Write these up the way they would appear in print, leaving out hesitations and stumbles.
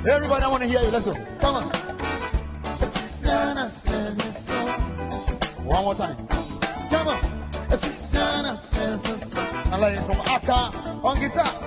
Everybody, I want to hear you. Let's go. Come on. One more time. Come on. I like it from Aka on guitar.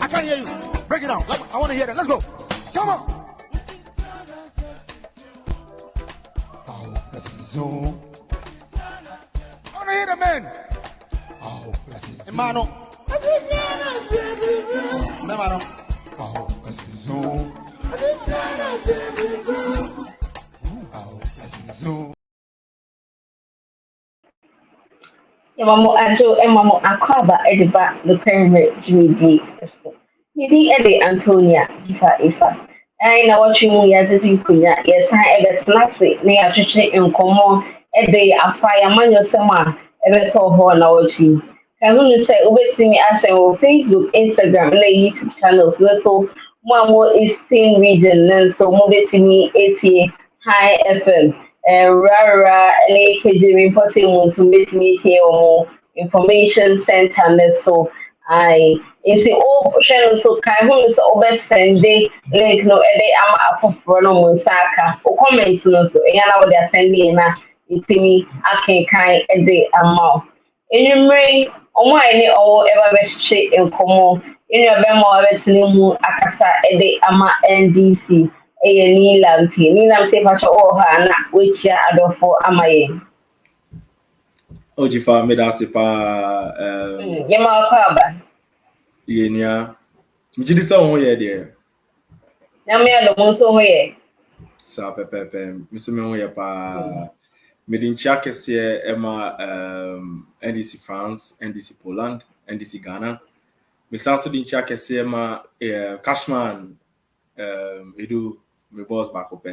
I can't hear you. Break it down. I want to hear that. Let's go. Come on. Oh, that's Zoom. I want to hear the man. Oh, that's Emano. Emano. Oh, that's Zoom. Oh, that's Zoom. Mamu ajo mamu akwaba ediba the pyramid GD. Yidi ede Antonia Jifa Ifa. I na watching ya ziti kunya. Yes, I ebe snasi ne atwitwe nkomo ede afaya manyo sema ebe to ho na watching. Kahunu say ubetimi ashe on Facebook, Instagram, and YouTube channels. So Mamo Eastern region and so mubetimi 80 High FM. Rara and AKG reporting on to meet me here or information center so I is the old channel so kind of over Sunday link no a ama for no musaka or comments no so yana what they're sending na it's me I can kind a day amount. In your brain, on my any or ever shape in common in your bemo listening akasa a day ama NDC a ni lamti for all her which ya adore for amaye. Ojifa medasipa Yama kwaba. Yenya. Mjidisa ho ye de. Na me ado mo so ho ye. Sa pepepe. Miseme ho ye pa. Medinchia kese ema NDC France, NDC Poland, NDC Ghana. Misanso dinchia kese ema Cashman edu me boss back up.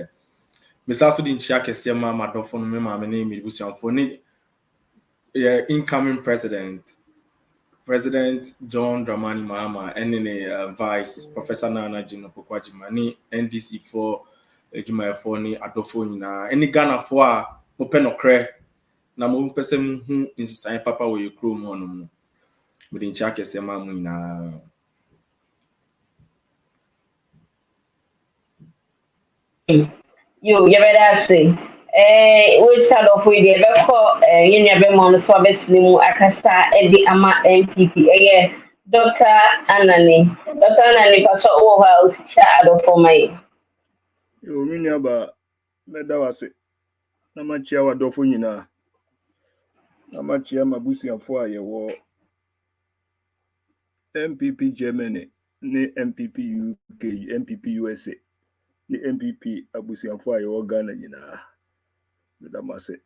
Misanso dinchia kese ema madofo no me ma me ne me busianfo ni incoming President John Dramani Mahama and then Vice Professor Nana Jino Pokwajimani NDC for Jumaya Foni Adofo na any Ghana for Mopeno Cre na mo pese mu insisan papa we you chrome hono within chake sema mu na You better say we start off with the record in your bemon swabet limu akasa edi ama NPP Dr. Anani paso o ha teacher adofo mai yo mini aba meda wase na machia wadofo nyina na machia mabusiafo ayewo NPP Germany ni NPP UK NPP USA ni NPP abusiafo ayewo Ghana nyina meda mase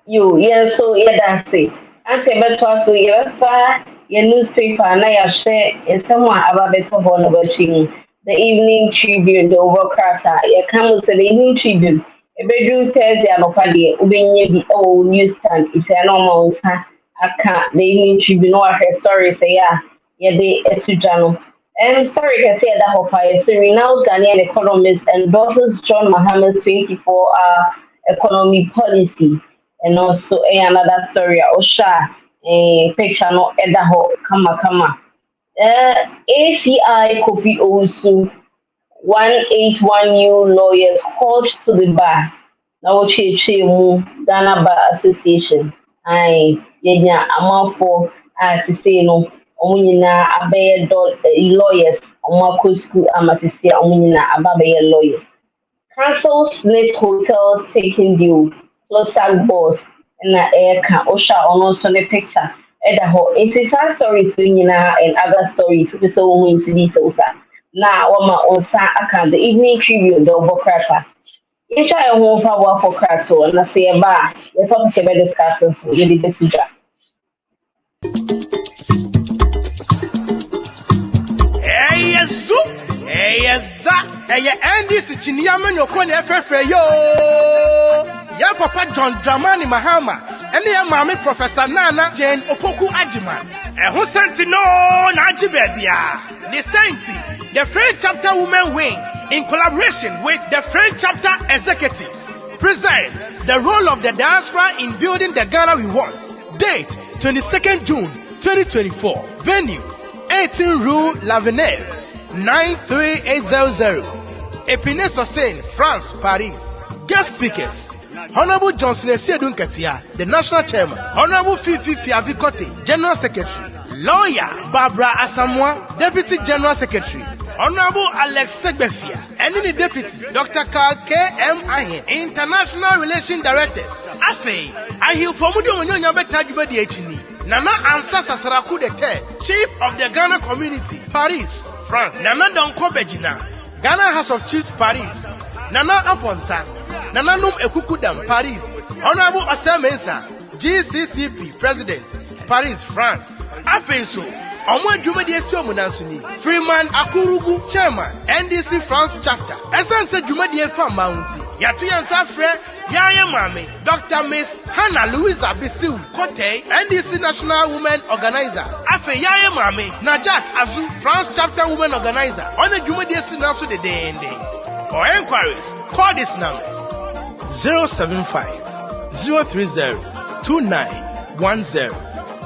you so that's it and say better so you your newspaper na ya share someone about better one watching the Evening Tribune, the overcrafter, you come to the Evening Tribune. A bedroom Thursday, I'm a party, Ubin, the old newsstand, it's a normal, I can't, the Evening Tribune, or her story say, yeah, they, it's journal. And sorry, I say that hope I see renowned Ghanaian economist endorses John Mahama's 24-hour economy policy. And also another story, Osha, a picture no edaho, kama. ACI copy also 181 new lawyers called to the bar. Now Ghana Bar Association. I yenya amafo asise no omunyina abaye lawyers omako school amasise omunyina abaye lawyers. Councils let hotels taking deal plus boss na eka osha ono so ne picture. It is our stories and other stories to be so into details. Now, on the Evening Tribune, the overcracker. You try a home for crackle and I say a bar, the topic of discussions will really get to jack. NDC Chiniaman Yokon FFA yo. Ya papa John Dramani Mahama. And your mommy Professor Nana Jane Opoku Ajiman. And who sent no Najibedia? The Sainty, the French chapter women wing, in collaboration with the French chapter executives, present the role of the diaspora in building the Ghana we want. Date 22nd June 2024. Venue 18 Rue Laveneve 93800. Épinay-sur-Seine, France, Paris. Guest speakers: Honorable Johnson Esiedun Katia, the National Chairman. Honorable Fifi Fiavikote, General Secretary. Lawyer Barbara Asamoah, Deputy General Secretary. Honorable Alex Segbefia, and the Deputy Dr. Carl K.M. Ahin, International Relations Directors. Afe, Ahin Fomudio Onyonya Betajube Diechini. Nana Ansa Sasaraku III, Chief of the Ghana Community, Paris, France. Nana Donko Bejina, Ghana House of Chiefs, Paris. Nana Aponsa, Nana Num Ekukudam, Paris. Honorable Osamensa, GCCP President, Paris, France. Afenso, Omwa Jumedi Munasuni, Freeman Akurugu, Chairman, NDC France Chapter. Esanse Jumedi Mounty, Yatuyan Safre, Yaya Mami, Dr. Miss Hannah Louisa Bisil, Kote, NDC National Women Organizer. Afe Yaya Mami, Najat Azu, France Chapter Women Organizer. On the Jumedi Sinasu de day and day. For enquiries, call these numbers 075 030 2910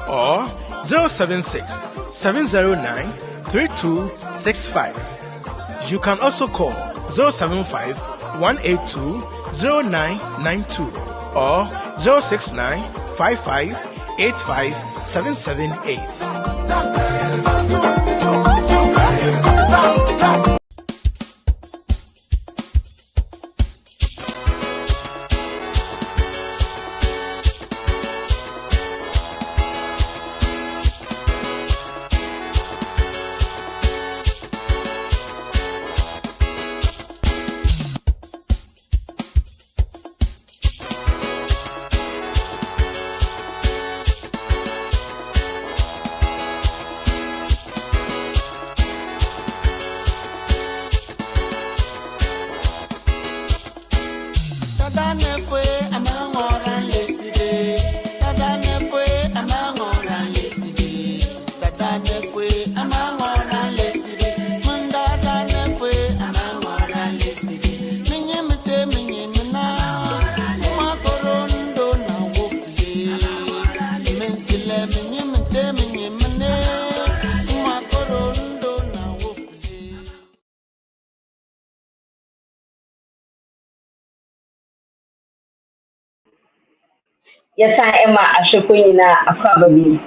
or 076 709 3265. You can also call 075 182 0992 or 069 55 85 778. Yes, I am Ashokuina Akwababi.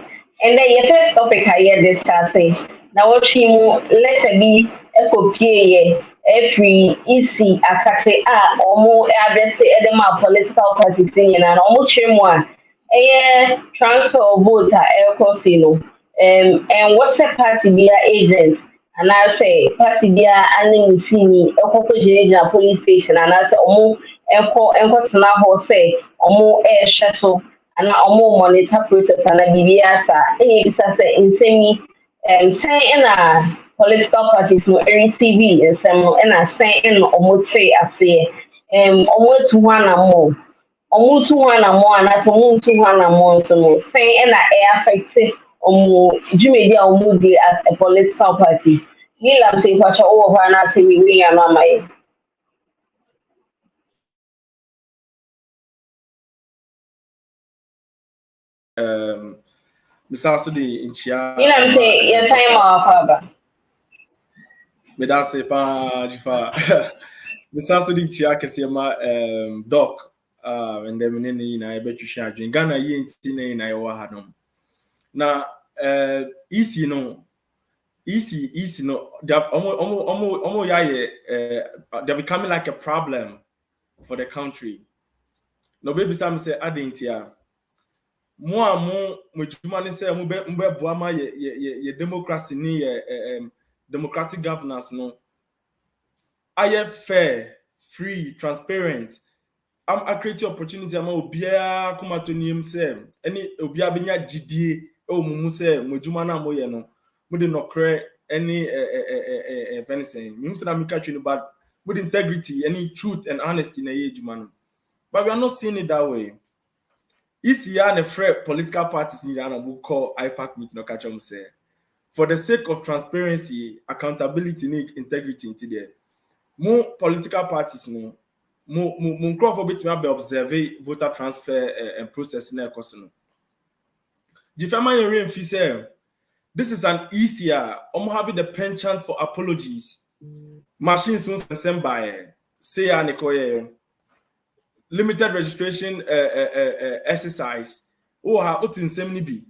And then your first topic I hear discussing. Now what you let be a copy every EC akase or more address edema political party thing and almost one a transfer of votes are cosino. And what's a party be agent? And I say party be an see me a police station and I say enko tena ho say omo shuttle and omo monitor process and BBS any bisa say insemi say na political parties no TV and some na say in omo say ase omo to one more and as omo to one more so no say na affect omo jumedi omo dey as a political party yila say kwacha over na say we and my Misaso di inchia. You know what I'm saying? Your time off, Papa. Me da se pa jifa. Misaso di inchia kesi ma doc and then nini na ebetwisha adwin Ghana ye ntine na yewa hanom. Na easy no they almost they're becoming like a problem for the country. No baby Sam say adintia. Mo mujuma ni say mbe boama ye democracy ni democratic governance no. Aye fair, free, transparent. I create opportunity ama obia kuma to nim say any obia benya gidie o mumu say mujuma na mo ye no. Mo de no kre any anything. Me say na me catch you but with integrity, any truth and honesty na ye juma no. But we are not seeing it that way. ECR and the political parties need an call IPAC meeting or catch them say for the sake of transparency, accountability, integrity into there. More political parties no more crowd for bit me observe voter transfer and process na cost no. The family reinforce say this is an ECR having the penchant for apologies. Machines soon sent by say anikoye limited registration exercise. Oh, how what's in same be?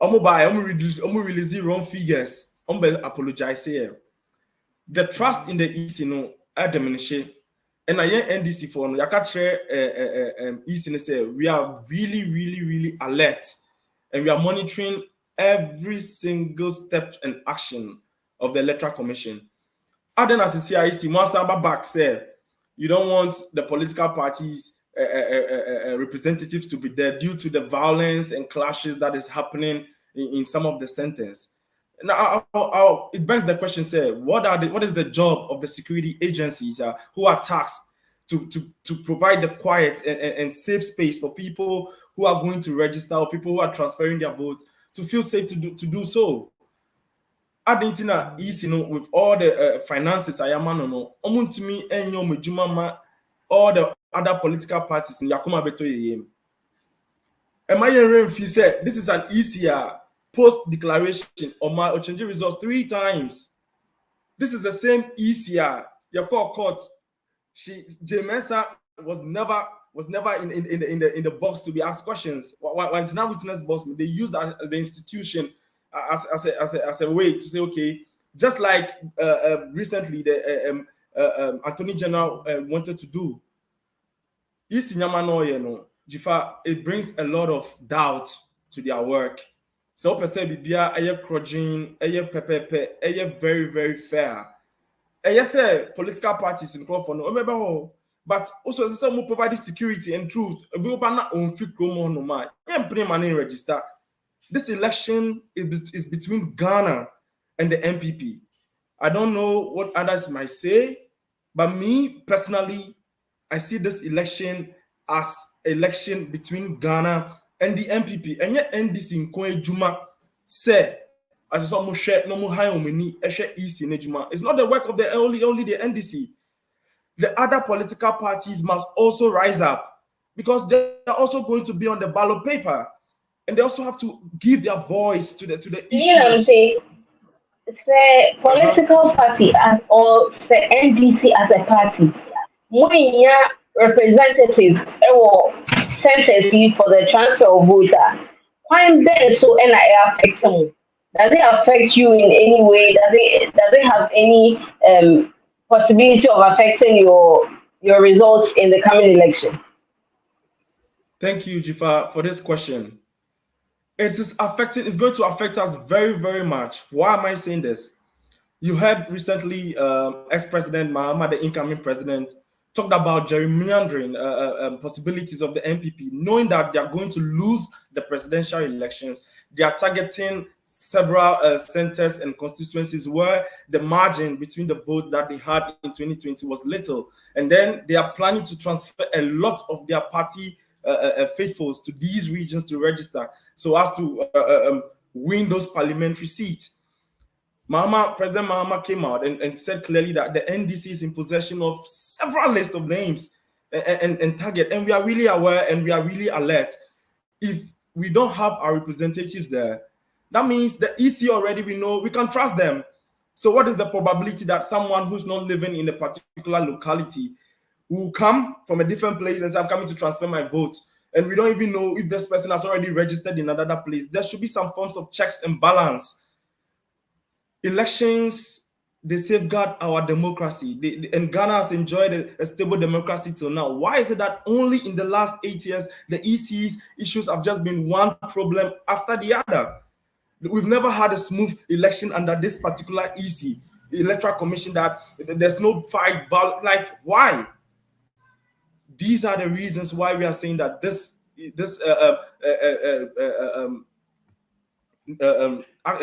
Release wrong figures. Apologize here. The trust in the EC no diminish. And I NDC for no catch EC say we are really alert and we are monitoring every single step and action of the Electoral Commission. And then as the CIC, Mwasamba back say you don't want the political parties representatives to be there due to the violence and clashes that is happening in some of the centers. Now, it begs the question: say, what is the job of the security agencies who are tasked to provide the quiet and safe space for people who are going to register or people who are transferring their votes to feel safe to do so? Argentina is with all the finances I am no to me all the other political parties in Yakuma Beto. Am I hearing if he said this is an ECR post declaration on my changing results 3 times? This is the same ECR. Your court. J Mensa was never in the box to be asked questions. When now witness boss, they used the institution as a way to say, okay, just like recently the Attorney General wanted to do. It brings a lot of doubt to their work. So person bibia eye crudging, pepepe, very, very fair. Yes, political parties in Crawford, no, remember, but also some provide security and truth. We will not own free promo no man. Money register. This election is between Ghana and the NPP. I don't know what others might say, but me personally, I see this election as election between Ghana and the NPP. And yet NDC in Kwe Juma say as some share no more high on many easy nejuma. It's not the work of the only the NDC. The other political parties must also rise up because they are also going to be on the ballot paper, and they also have to give their voice to the issues. You know what I'm saying? The political party or the NDC as a party, when representative or census for the transfer of voter, why there so NIA affects them? Does it affect you in any way? Does it have any possibility of affecting your results in the coming election? Thank you, Jifa, for this question. It's going to affect us very, very much. Why am I saying this? You heard recently ex-president Mahama, the incoming president, talked about gerrymandering possibilities of the NPP, knowing that they are going to lose the presidential elections. They are targeting several centers and constituencies where the margin between the vote that they had in 2020 was little. And then they are planning to transfer a lot of their party faithfuls to these regions to register so as to win those parliamentary seats. President Mahama came out and said clearly that the NDC is in possession of several lists of names and target. And we are really aware and we are really alert. If we don't have our representatives there, that means the EC already, we know, we can trust them. So what is the probability that someone who's not living in a particular locality will come from a different place and say, I'm coming to transfer my vote? And we don't even know if this person has already registered in another place. There should be some forms of checks and balance. Elections, they safeguard our democracy. And Ghana has enjoyed a stable democracy till now. Why is it that only in the last 8 years, the EC's issues have just been one problem after the other? We've never had a smooth election under this particular EC, Electoral Commission, that there's no fight. Like, why? These are the reasons why we are saying that this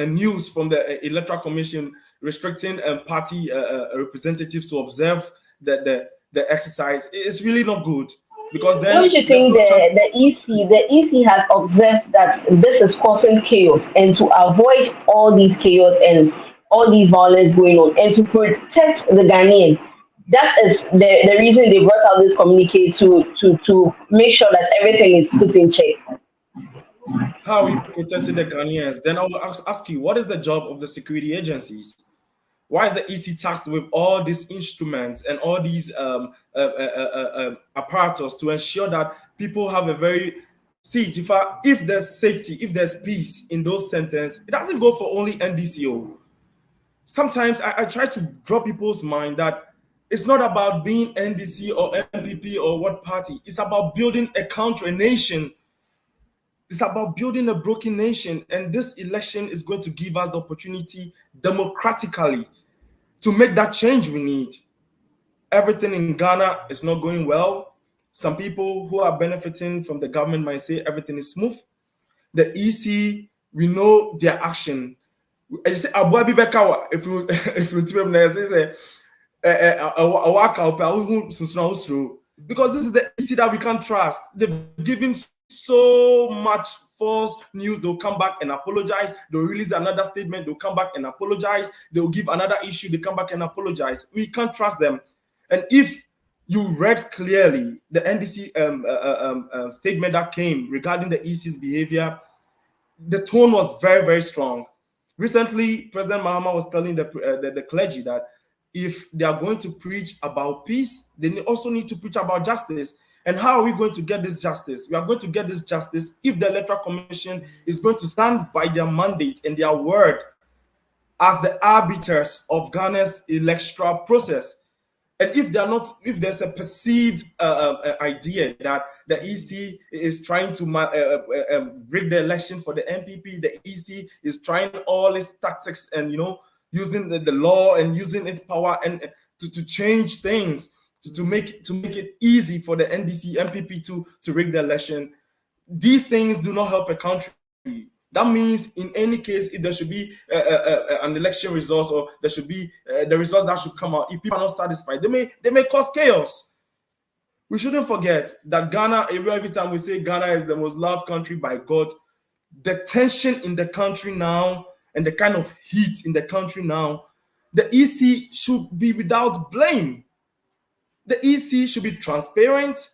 news from the Electoral Commission restricting party representatives to observe the exercise is really not good, because then don't you think the EC has observed that this is causing chaos, and to avoid all these chaos and all these violence going on and to protect the Ghanaian, that is the reason they brought out this communique to make sure that everything is put in check. How we protecting the Ghanaians? Then I will ask you, what is the job of the security agencies? Why is the EC tasked with all these instruments and all these apparatus to ensure that people have a very... See, Jifa, if there's safety, if there's peace in those centers, it doesn't go for only NDCO. Sometimes I try to draw people's mind that it's not about being NDC or NPP or what party. It's about building a country, a nation. It's about building a broken nation. And this election is going to give us the opportunity democratically to make that change we need. Everything in Ghana is not going well. Some people who are benefiting from the government might say everything is smooth. The EC, we know their action. I say, if you because this is the EC that we can't trust. They've given so much false news. They'll come back and apologize. They'll release another statement. They'll come back and apologize. They'll give another issue. They come back and apologize. We can't trust them. And if you read clearly the NDC statement that came regarding the EC's behavior. The tone was very, very strong. Recently, President Mahama was telling the clergy that if they are going to preach about peace, they also need to preach about justice. And how are we going to get this justice? We are going to get this justice if the Electoral Commission is going to stand by their mandate and their word as the arbiters of Ghana's electoral process. And if they're not, if there's a perceived idea that the EC is trying to rig the election for the NPP, the EC is trying all its tactics and using the law and using its power and to change things to make it easy for the NDC, NPP to rig the election, these things do not help a country. That means, in any case, if there should be an election result, or there should be the results that should come out, if people are not satisfied, they may cause chaos. We shouldn't forget that Ghana, every time we say Ghana is the most loved country by God, the tension in the country now and the kind of heat in the country now, the EC should be without blame. The EC should be transparent.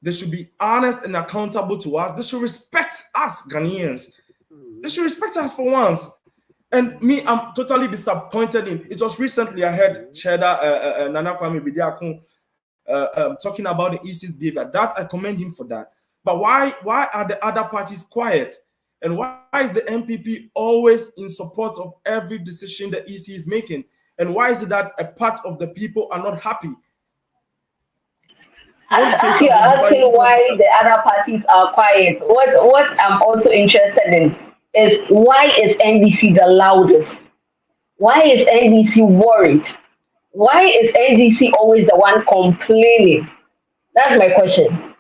They should be honest and accountable to us. They should respect us Ghanaians. They should respect us for once. And me, I'm totally disappointed in it. Was recently I heard Cheddar Nana Kwame Bediakun talking about the EC's behavior. That I commend him for that. But why are the other parties quiet? And why is the NPP always in support of every decision the EC is making? And why is it that a part of the people are not happy? You're asking why the other parties are quiet. What I'm also interested in is, why is NDC the loudest? Why is NDC worried? Why is NDC always the one complaining? That's my question.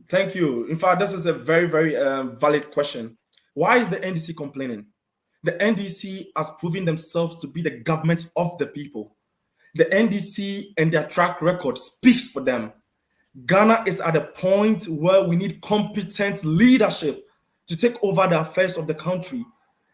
Thank you. In fact, this is a very, very valid question. Why is the NDC complaining? The NDC has proven themselves to be the government of the people. The NDC and their track record speaks for them. Ghana is at a point where we need competent leadership to take over the affairs of the country.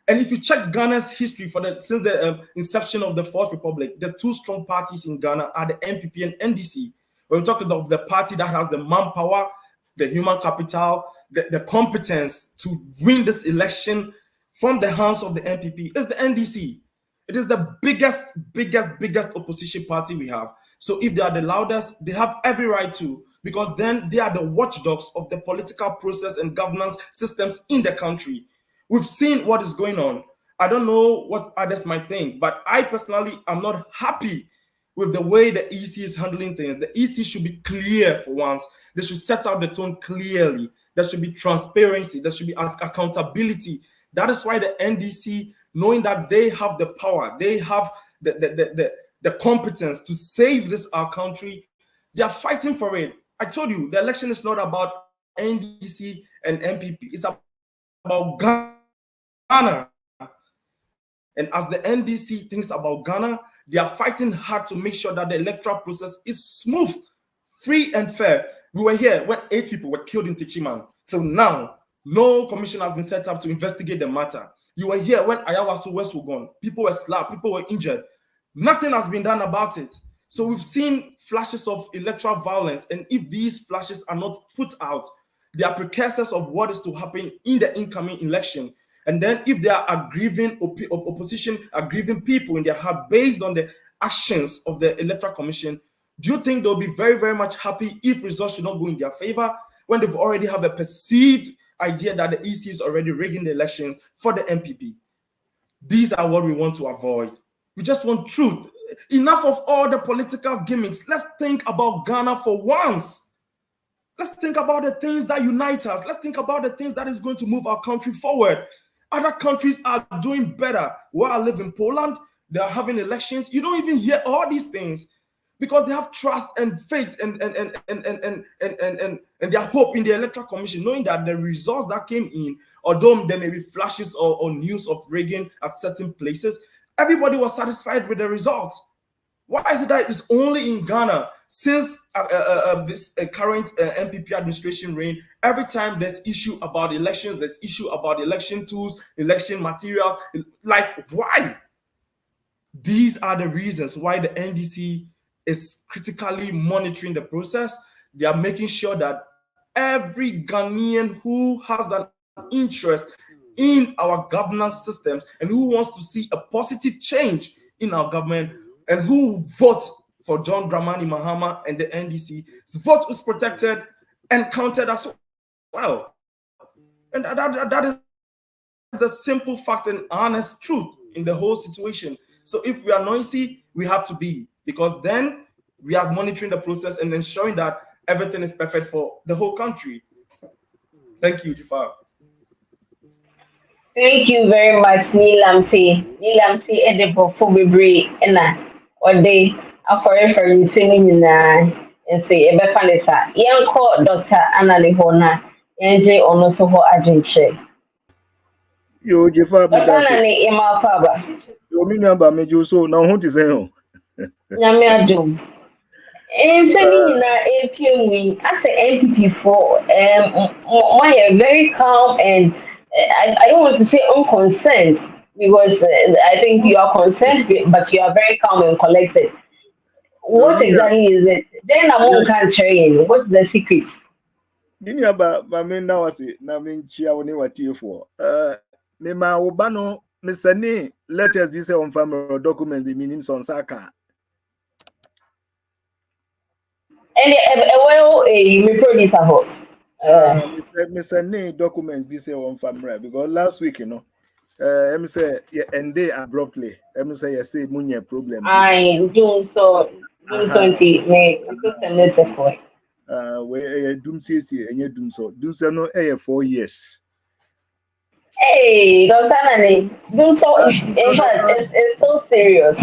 And if you check Ghana's history since the inception of the Fourth Republic, the two strong parties in Ghana are the NPP and NDC. When we talk about the party that has the manpower, the human capital, the competence to win this election from the hands of the NPP, is the NDC. It is the biggest opposition party we have. So if they are the loudest, they have every right to, because then they are the watchdogs of the political process and governance systems in the country. We've seen what is going on. I don't know what others might think, but I personally am not happy with the way the EC is handling things. The EC should be clear for once. They should set out the tone clearly. There should be transparency. There should be accountability. That is why the NDC, knowing that they have the power, they have the competence to save our country, they are fighting for it. I told you, the election is not about NDC and NPP. It's about Ghana. And as the NDC thinks about Ghana, they are fighting hard to make sure that the electoral process is smooth, free, and fair. We were here when 8 people were killed in Techiman. So now, no commission has been set up to investigate the matter. You were here when Ayawaso West were gone. People were slapped, people were injured. Nothing has been done about it. So we've seen flashes of electoral violence, and if these flashes are not put out, they are precursors of what is to happen in the incoming election. And then if they are aggrieving opposition, aggrieving people in their heart based on the actions of the Electoral Commission, do you think they'll be very, very much happy if results should not go in their favor when they've already have a perceived idea that the EC is already rigging the elections for the NPP? These are what we want to avoid. We just want truth. Enough of all the political gimmicks. Let's think about Ghana for once. Let's think about the things that unite us. Let's think about the things that is going to move our country forward. Other countries are doing better. Where I live in Poland, they are having elections. You don't even hear all these things because they have trust and faith and their hope in the Electoral Commission, knowing that the results that came in, although there may be flashes or news of rigging at certain places, everybody was satisfied with the results. Why is it that it's only in Ghana since this current NPP administration reign? Every time there's issue about elections, there's issue about election tools, election materials. Like, why? These are the reasons why the NDC is critically monitoring the process. They are making sure that every Ghanaian who has an interest in our governance systems and who wants to see a positive change in our government and who vote for John Dramani Mahama and the NDC, his vote is protected and counted as well. And that is the simple fact and honest truth in the whole situation. So if we are noisy, we have to be, because then we are monitoring the process and ensuring that everything is perfect for the whole country. Thank you, Jafar. Thank you very much, Nilamti. Nilamti Edibo Fobibre or day for you tuning in and say a befanisa. Young call Dr. Anna Lihona, NJ Onosoho Adventure. Yo, Jefa, Dr. Anna Emma Paba. You mean about me, you so now what is it? Yamia Doom. And sending in a few weeks, as an NPP for very calm and I don't want to say unconcerned because I think you are concerned, but you are very calm and collected. What exactly is it? Then I won't train. What's the secret? Dini aba mame na wasi na minchia woni watiefo me ma obano me sani letters bi say on family document the meaning son saka And me producer me sani document bi say on family because last week em say end day abruptly em say you say munye problem I do so me for we dum sisi enye dum so no 4 years. Hey, Dr. Nani, do so. In fact, it's so serious.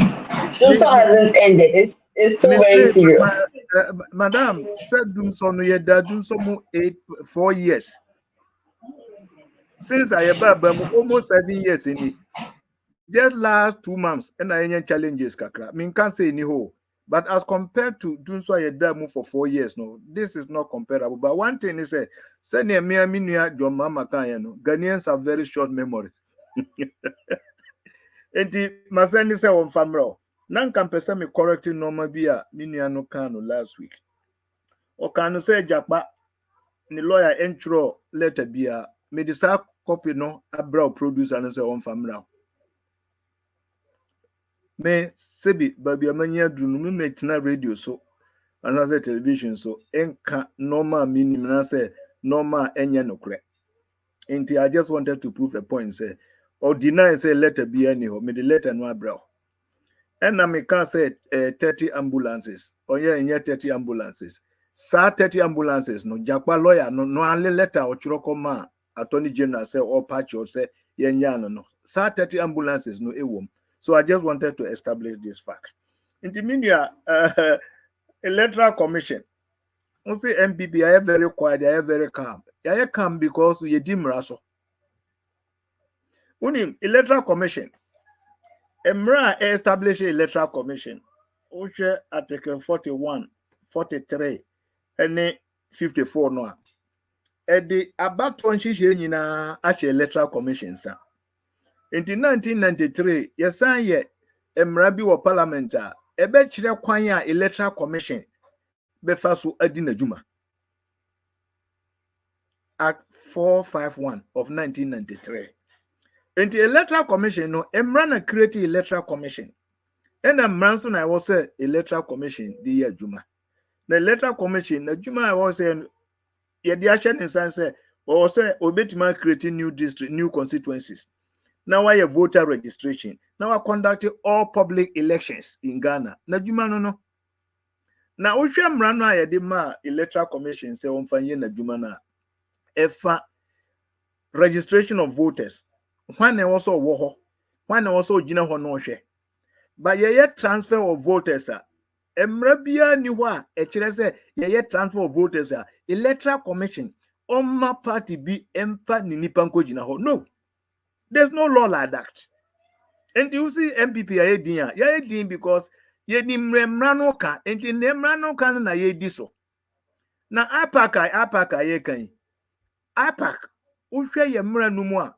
Do so hasn't ended. It's still very serious. Madam said dum so no ye da dum so mo 4 years. Since I have almost 7 years in it. Just last 2 months, and I any challenges kakra. I mean, can't say any ho. But as compared to doing so I did for 4 years, no, this is not comparable. But one thing is say near me your mama can Ghanaians have very short memory. And the Masani say on family. Nan can person me correcting normal beer minia no kano last week. Or can say Japa the lawyer intro letter beer me the copy no abroad producer and say on family. Me sebi baby amanya dunu me metina radio so and as a television so enka normal meaning na say normal enye nokre. Enti I just wanted to prove a point say or deny say letter be any ho me the letter no abroad. And na me can say 30 ambulances or yeah 30 ambulances. Sa 30 ambulances no jakpa lawyer no only letter or churokoma attorney general say or patch or say yenya no. Sa 30 ambulances no ewom. So I just wanted to establish this fact. In the media, electoral commission, we say NPP, I am very quiet, I am very calm. I am calm because we dim raso. Unim electoral commission. Emra establish electoral commission. Uche article 41, 43, and 54 no. At the about 20 na actually electoral commission sir. In 1993, yesan ye emra bi wo parliament a ebe kire kwan a electoral commission befa so adi na juma. Act 451 of 1993. In the electoral commission no emra na create electoral commission. And emra so na was say electoral commission di year juma. The electoral commission na juma I was say ye di action in sense say or say obetima creating new district new constituencies. Now I have voter registration. Now I conducted all public elections in Ghana. Na juma no. Now we share mrano I the ma electoral commission say on fanye na juma na efa registration of voters. When also wo when also gina ho no hwe. But ye transfer of voters emra bia ni ho a e kire say ye transfer of voters electoral commission on party bi emfa ni nipa nko gina ho. No. There's no law like that. And you see MPP are din because ye ni mremrano ka and in mrano kan na ye di so. Na APAC ye kan. APAC uhwe ye mranu mu a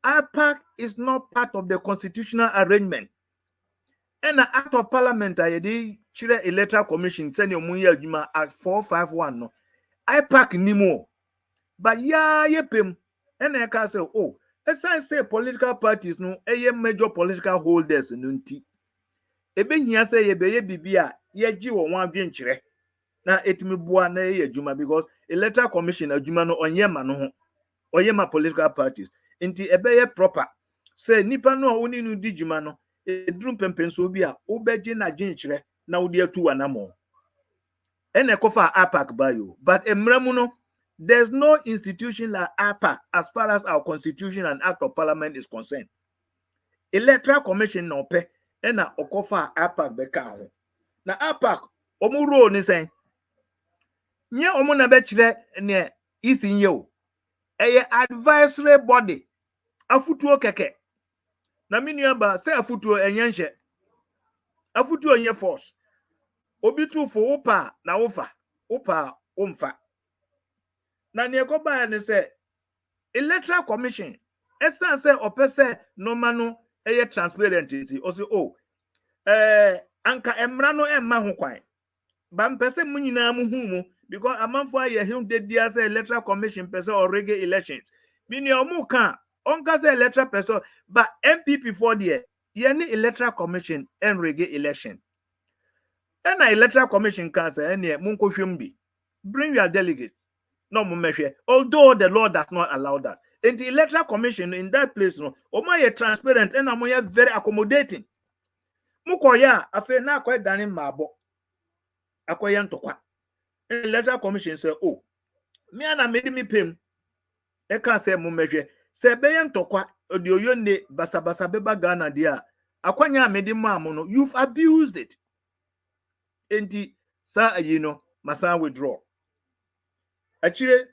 APAC is not part of the constitutional arrangement. And an act of parliament I did chire electoral commission send your money adwuma at 451 no IPAC nimo but ye pim and I can say oh as I say political parties no major political holders no nti ebe hia say ye be bibia ye gi wo wan adwenkyere na etimi bua na ye adwuma because electoral commission adwuma no onye ma no ho onye ma political parties nti ebe ye proper say nipa no a woni no di dwuma no edrum pempenso bi a obegye na adwenkyere na wodi atu wanamo ene kofa APAC bayo but emramu no there's no institution like APAC as far as our constitution and act of parliament is concerned. Electoral commission no pe ena okofa APAC beka ho na APAC omu role ni sen nye omu na be kire ne isi nye o eye advisory body afutuo keke na minua ba se afutuo enye nhye afutuo nye force obi tu fo upa na ufa upa umfa na ne ekoba ne se electoral commission esan se opese no manu eye transparent ti o se o anka emra no emma ho kwan ba mpese mu nyina mu hu mu because amanfo aye him de dia se electoral commission pese or reggae elections bi ne omu kan onka se electoral person but NPP for there ye ni electoral commission and reggae election and electoral commission can say ene mun ko hwem bi bring your delegates no mo mehwe although the law does not allow that in the electoral commission in that place no omo ye transparent and omo ye very accommodating mukoya afa na akoy dane mabo akoy ntokwa electoral commission say oh me ana medi mi pem e kan say mo mehwe say be ye ntokwa odi oyonne basabasa beba Ghana dia akwanya medi maamo no you've abused it enti sa ayino masa withdraw achire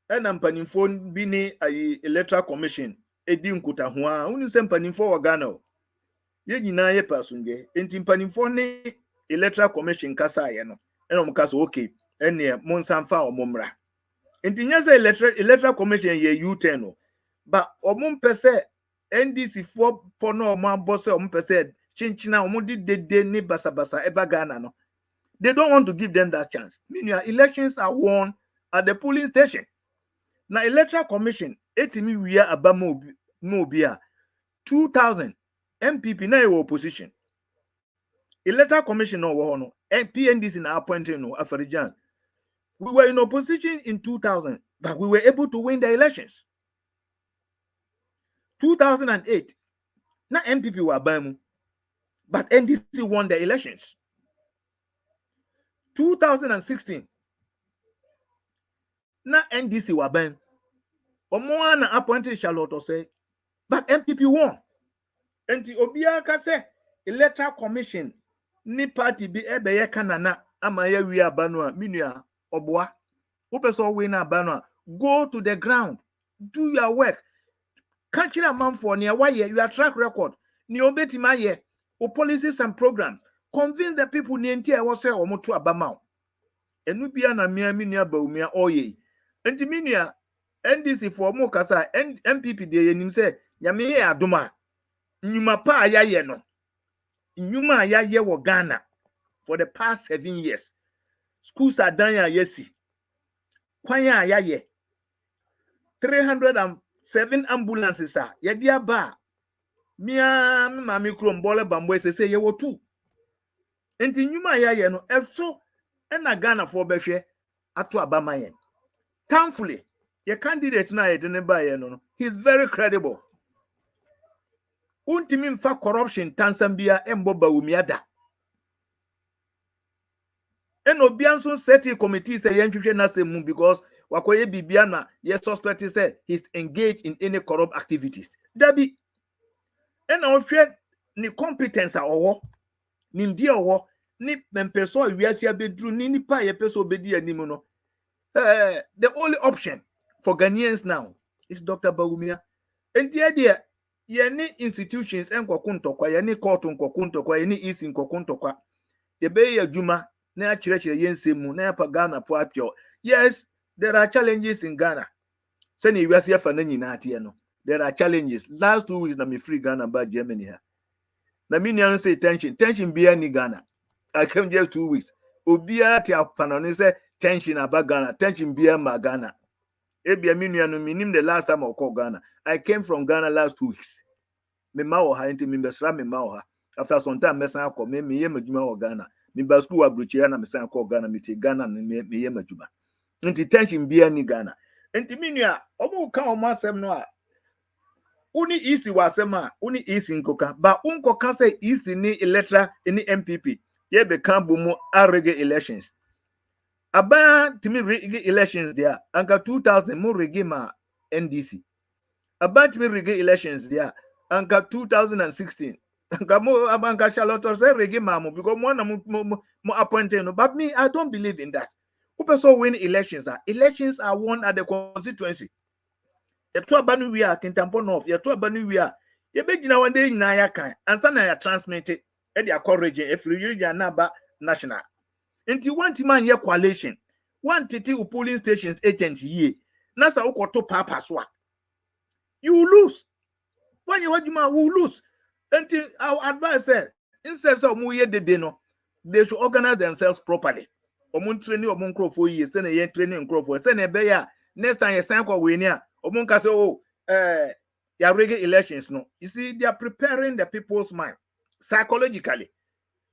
ena mpanimfo bi ni ayi electoral commission edi nkuta ho a unu se mpanimfo wa Ghana o ye nyina ye pasunge enti mpanimfo ni electoral commission kasa ye no ena omkasa okay ene monsanfa omomra enti nyase electoral commission ye U10 no ba omompese NDC fo pono omabose omompese chinchina omudi dede ni basabasa eba Ghana no they don't want to give them that chance. Meaning elections are won at the polling station. Now electoral commission etimi wia abamo mobia 2000 MPP na your opposition. Electoral commission no wo no NDC na appointing no Afarijan. We were in opposition in 2000 but we were able to win the elections. 2008 na MPP were abamu but NDC won the elections. 2016 na NDC waban omo na appointed Charlotte say but MPP won enti obia ka say electoral commission ni party bi ebeye kanana ama ya wi abanu a minua oboa wo person we na abanu a go to the ground do your work country man for near why your track record ni obetima ye o policies and programs convince the people ni enti e wo say o moto abama enu bia na mia minua baumia oye enti minua NDC for mo kasa MPP de yenim say nyame ye adoma nyuma pa ayaye no nyuma ayaye wo Ghana for the past 7 years schools are done yesi kwanya ayaye 307 ambulances are ye dia ba mia mami krombole bambo sese ye wo tu enti nyuma ayaye no efso na Ghana for behwe ato abama yen thankfully your candidate na yedene ba ye no he's very credible untimi mfa corruption tansambia emboba umiada eno bianso seti committee say yenhwehwe na semu because wakoye bibia na ye suspect say he's engaged in any corrupt activities dabi ena ohwe ni competence a owo ni ndie owo ni mempeso awiase abedru ni nipa ye peso obedi anim no the only option for Ghanaians now is Dr. Bawumia and the ye ni institutions enkokuntokwa ye ni court nkokuntokwa ye ni isi nkokuntokwa ye be ye adwuma na akirechire ye nsemu na pa Ghana po apio. Yes, there are challenges in Ghana. Send you afa na nyina atie no there are challenges. Last 2 weeks na me free Ghana ba Germany ha na me nua say tension bia ni Ghana. I came just 2 weeks. Obia ti apanoni say tension about Ghana, tension bia ma Ghana. Ebia me nua no minim the last time I called Ghana. I came from Ghana last 2 weeks. Me ma wo ha enti me besra me ma wo ha. After some time mesan akọ me ye madwuma wo Ghana. Me ba school abrochia na mesan akọ Ghana me te Ghana me ye madwuma. Enti tension bia ni Ghana. Enti me nua omo ka omo asem no a uni east wasema uni east nkoka ba unkoka say east ni electoral ni NPP ye be kan bomu arege elections aba timi rege elections there anka 2000 mo rege ma NDC aba timi rege elections there anka 2016 anka mo abanka Charlotte say rege ma mo because mo na mo appointed no but me I don't believe in that who person win elections are won at the constituency. Yetu abanu wi a Kintampo North yetu abanu wi a ye begina wande nyina ya kan ansa na ya transmit e de akọ region efiri region na ba national nti wanti man ye coalition wantiti u polling stations agent ye na sa ukoto papa so a you lose when you waduma will lose nti our advice instead of mu ye dede no they should organize themselves properly omun training omun crofo ye se na ye training crofo se na be ya next time ye sign kwa we ni a omunka say oh ya regular elections no you see they are preparing the people's mind psychologically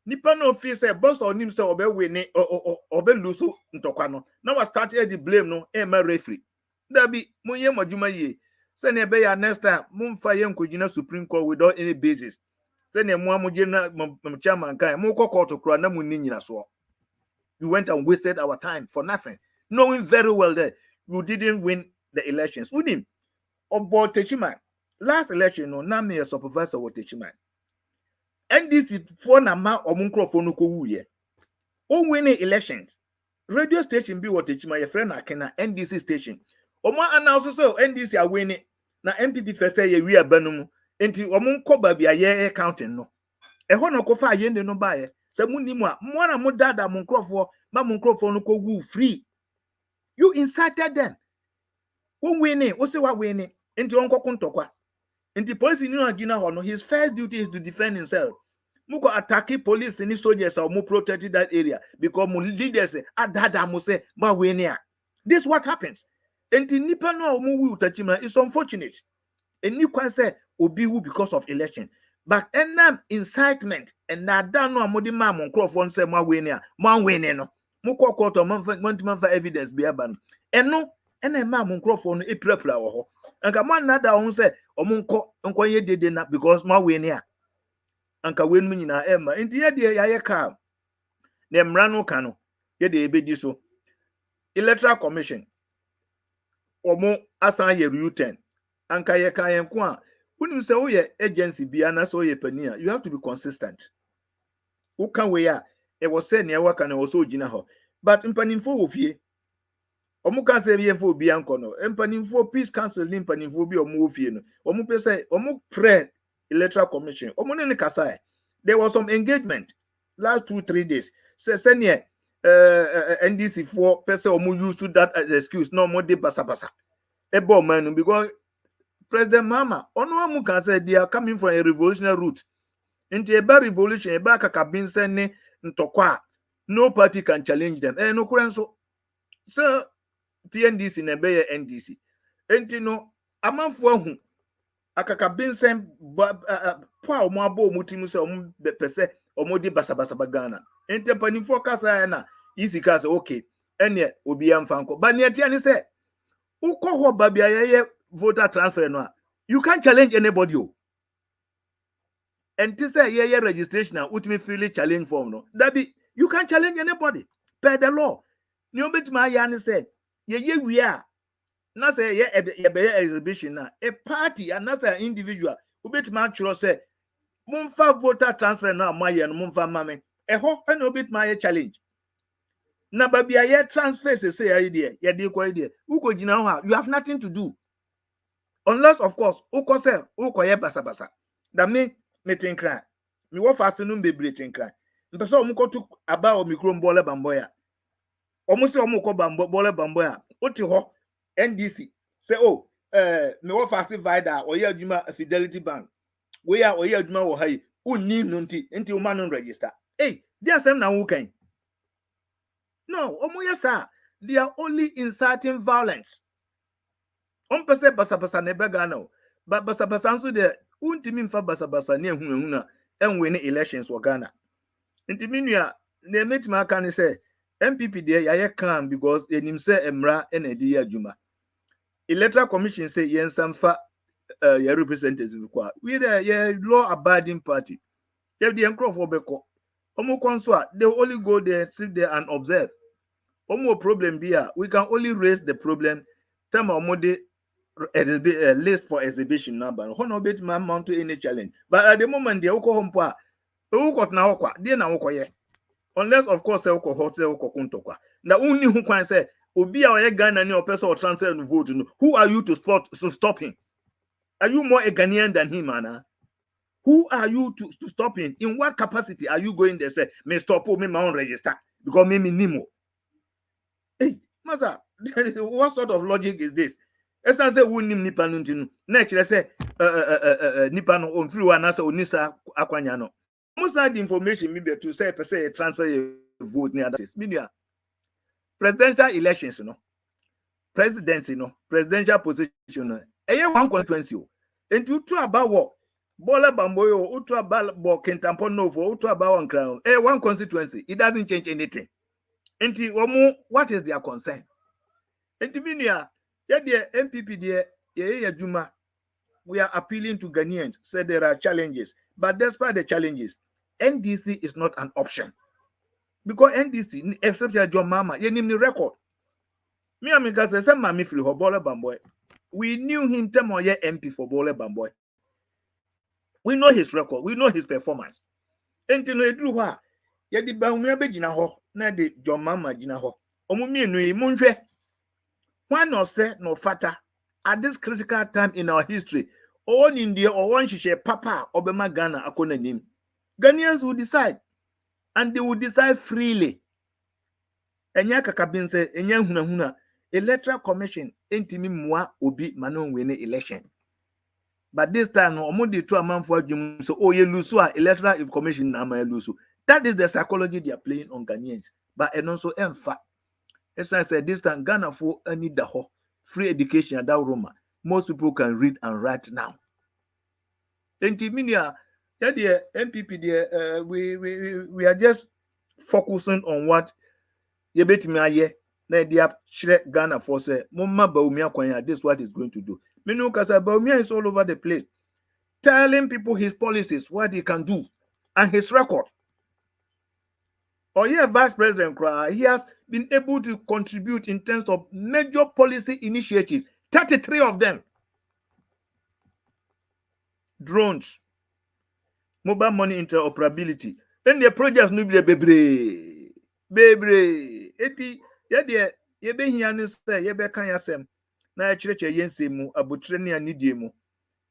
nipa no feel say boss on him say obe win obe lose ntokwa no now we start the blame no ma referee that be munye madwuma ye say na be ya next time mumfa ye nkogina Supreme Court without any basis say na mu amuje na chairman kan mu court kura na mu ni nyina so you went and wasted our time for nothing knowing very well that you didn't win the elections. Unim obo Techiman last election no na me a supervisor with Techiman. NDC for na ma omunkrofo no ko wuye. O winning elections. Radio station be what Techiman your friend Akena NDC station. Omo announce so NDC are winning na NPP first say we abanum enti omunko ba bia ye counting no. E ho no ko fa ye no ba ye. Se munimu a mo na mo dada munkrofo ma munkrofo no ko wu free. You incited them. Who winning? Who say what winning? Into Uncle Kuntokwa. Into police in Gina, his first duty is to defend himself. Muko attacking police and soldiers or more protected that area because mu leaders say, Adada mu say, ma winning. This is what happens. Into Nipa no mu utachima is unfortunate. And you can say obi wu because of election. But enam incitement and na dan no amodi ma mon crofon say ma winning no. Muko court or month evidence be aban. And no ene ma mon crofon no epirapira wo ho. Anka man na da won say omunko nko ye dede na because ma we ni a. Anka we nu nyina ema. Enti ye de ya ye ka. Na mra no ka no ye de ebedi so. Electoral Commission omo asan ye U10. Anka ye ka yen ko a unim say wo ye agency bia na so ye pani a you have to be consistent. Who can we ya e was say na e waka na wo so gina ho. But mpanimfo wo fie omu kan say bien fo bia nko no mpanimfo peace council ni mpanimfo bi omu wo fie no omu pe say omu friend electoral commission omu ne kasa there was some engagement last 2-3 days say senior NDC for person omu use to that as excuse no more de basa ebo man because President Mama ono amu kan say they are coming from a revolutionary route into a bad revolution a back akabin sene ntokwa no party can challenge them no kurenso so PNDC na be NDC enti no amanfo ahu akakabin sen po a omo abo omo timu se omo pese omo di basa Ghana enti panifo kasa na easy kasa okay ene obi amfanko ba ne atia ni se ukoho ba bia ye voter transfer no you can't challenge anybody enti say ye registration na ultimate freely challenge form no that be you can't challenge anybody per the law ni obetima ya ni say ye wi a na say ye be exhibition na a party and na say individual obetima churo say mumfa voter transfer na amaye no mumfa mame ho na obetima ye challenge na ba bia ye transfer say ye de kwa ide uko gina ho you have nothing to do unless of course uko say uko ye basa that me think cry me wo fast no be breathing cry mpese omukotu aba o mikro mbole bamboya omusi omukọ bole bamboya oti ho NDC say me wo fast vida o ye adwuma Fidelity Bank we ya o ye adwuma wo hayi Unni nunti into man register. Hey, there are some now who can. No, Omoyasa, they are only inciting violence. On pese basa nebegano, but basa anso de untimi mfa basa ne huna and win elections for Ghana. Intimia ne metima kan say NPP there ya can because enim say emra and edi adwuma. Electoral Commission say yen samfa your representatives kwa. We the law abiding party. If the encroach for beko, omo konso they only go there, sit there and observe. Omo problem here, we can only raise the problem. Time omode list for exhibition number. Hono bit man mount to any challenge. But at the moment they oko hompa, oko na okwa, they na oko ye. Unless of course oko hotel oko kuntokwa. Na only who can say obi a oye Ghana ni person or transfer no vote no. Who are you to stop him? Are you more a Ghanaian than him, Anna? Who are you to stop him? In what capacity are you going there? Say, me stop me my own register because me Nimo. Hey, Masa, what sort of logic is this? As I say, we nim nipa nuntinu. Next, let's say, nipa no on free one answer onisa akwanyano. Most of the information maybe to say per se transfer your vote near that is media. Presidential elections, presidency, presidential position, one constituency. And you talk about what? Bola Bamboyo, Utu about Kentampo Novo, Utu about one crown. One constituency. It doesn't change anything. And what is their concern? And Minia, the NPP there, Juma, we are appealing to Ghanaians. Said there are challenges, but despite the challenges, NDC is not an option because NDC, except your mama, you name the record. Me and me say some mami free for Bola Bamboy. We knew him 10 more year MP for Bola Bamboy. We know his record. We know his performance. And you know, it drew her. Yet the Baumia Begina ho, na the John Mama Gina ho. Omumi no munje. One no say no fata at this critical time in our history. All India or one share Papa Obama Ghana akona name. Ghanaians will decide, and they will decide freely. Enya kakabin say enya huna electoral commission entimi mwa obi manon win election. But this time, Omodi to a man for Jim, so ye lose electoral commission na lose. That is the psychology they are playing on Ghanaians. But and also fact, as I said, this time Ghana for any the free education at that Roma. Most people can read and write now. Intiminia, the NPP there, we are just focusing on what you bet me aye. Na they have Ghana for say, Mumma Baumia Kwanya, this is what is going to do. Minukasa Baumia is all over the place, telling people his policies, what he can do, and his record. Or yeah, Vice President Kra, he has been able to contribute in terms of major policy initiatives, 33 of them. Drones, mobile money interoperability, and the projects no be bebre. Eti yeah, ye be hianu say ye be kan yasem. Na echireche yense mu abutre ne anidie mu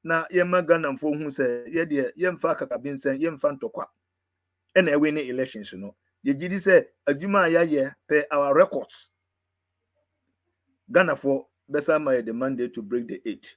na ye magana mfo hu se ye de ye mfa kakabinsen ye mfa ntokwa e na ewe ne elections no ye gidi se adwuma ya ye per our records. Ghana for Besama the mandate to break the 8.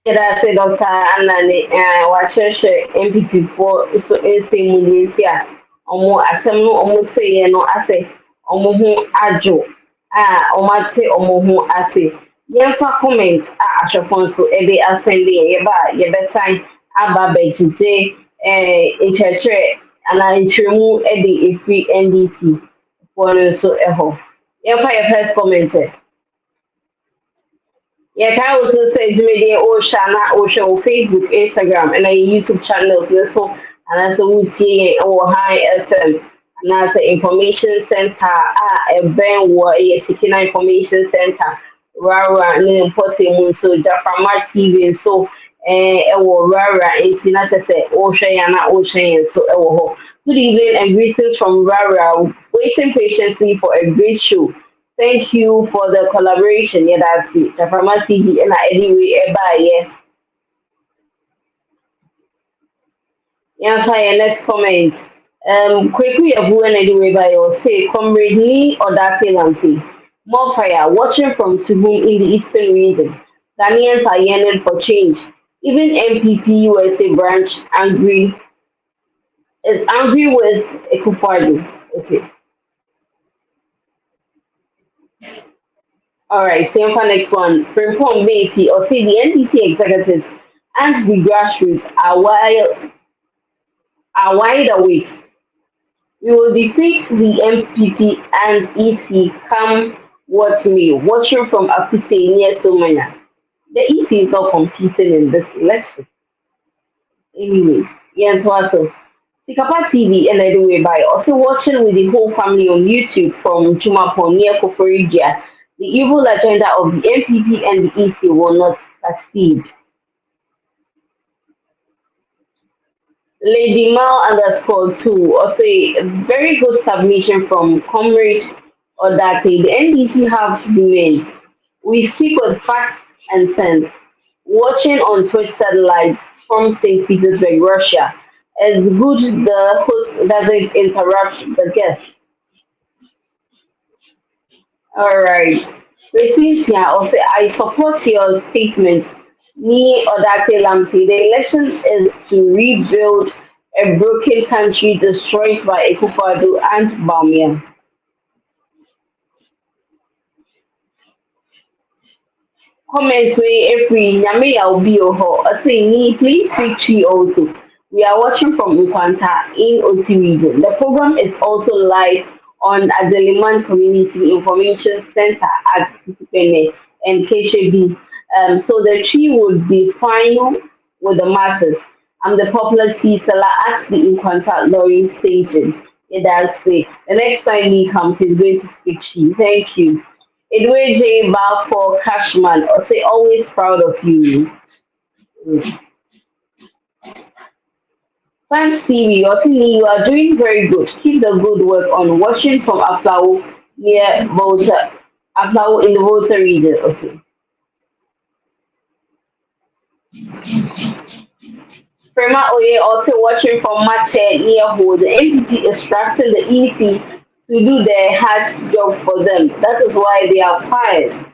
That's it, Dr. Anani. Watch MPP for so Mulia. Omo asem no omo say no ase omo hu ajo omate omo hu ase yemfa comment ashofonso e dey ascending ye be sign aba bejije inchetre ana inchemu e dey free NDC for so eho yemfa your first comment. Yeah, can also say media or Shana or show Facebook, Instagram, and a YouTube channels. So and also UTA or High FM, and as an information center, a brand war a secure information center. Rara and importing so Jafama TV so Rara international say Oceana Ocean so good evening and greetings from Rara, waiting patiently for a great show. Thank you for the collaboration. Yeah, that's it. Jafama TV and anyway, bye. Yeah, fine. Next comment. Quickly, a boo and anyway, by your say, comrade me or that lanty. More fire, watching from Subu in the eastern region. Ghanaians are yearning for change. Even NPP USA branch is angry with Ekufadu. Okay. All right, same for next one. Reform BP or say the NDC executives and the grassroots are wide awake. We will defeat the MPP and EC come what may. Watching from Akuse near Somania. The EC is not competing in this election. Anyway, yeah, and also. Sikapa TV and anyway by also watching with the whole family on YouTube from Jumapon near Koforidia. The evil agenda of the MPP and the EC will not succeed. Lady Mal underscore two also a very good submission from Comrade Odate. The NDC have remained. We speak with facts and sense. Watching on Twitch satellite from St. Petersburg, Russia. It's good the host doesn't interrupt the guest. All right. Leticia also I support your statement. Me Odate Lamte. The election is to rebuild a broken country destroyed by Ekufadu and Bamiyan. Comment way every Nyame ya obi oho. Say me, please speak to you also. We are watching from Nkwanta in OT region. The program is also live on Adeliman Community Information Center at Titipene and KSHB. So the tree would be final with the masses. I'm the popular tea seller at the Nkwanta Lorry Station. It does say the next time he comes, he's going to speak to you. Thank you. Edward J. Balfour Cashman, I say always proud of you. Thanks, TV. Otini, you are doing very good. Keep the good work on watching from Aflao near Volta. Aflao in the Volta region. Okay. Prema Oye also watching from Mache near Ho. The NPP is instructing the ET to do their hard job for them. That is why they are fired.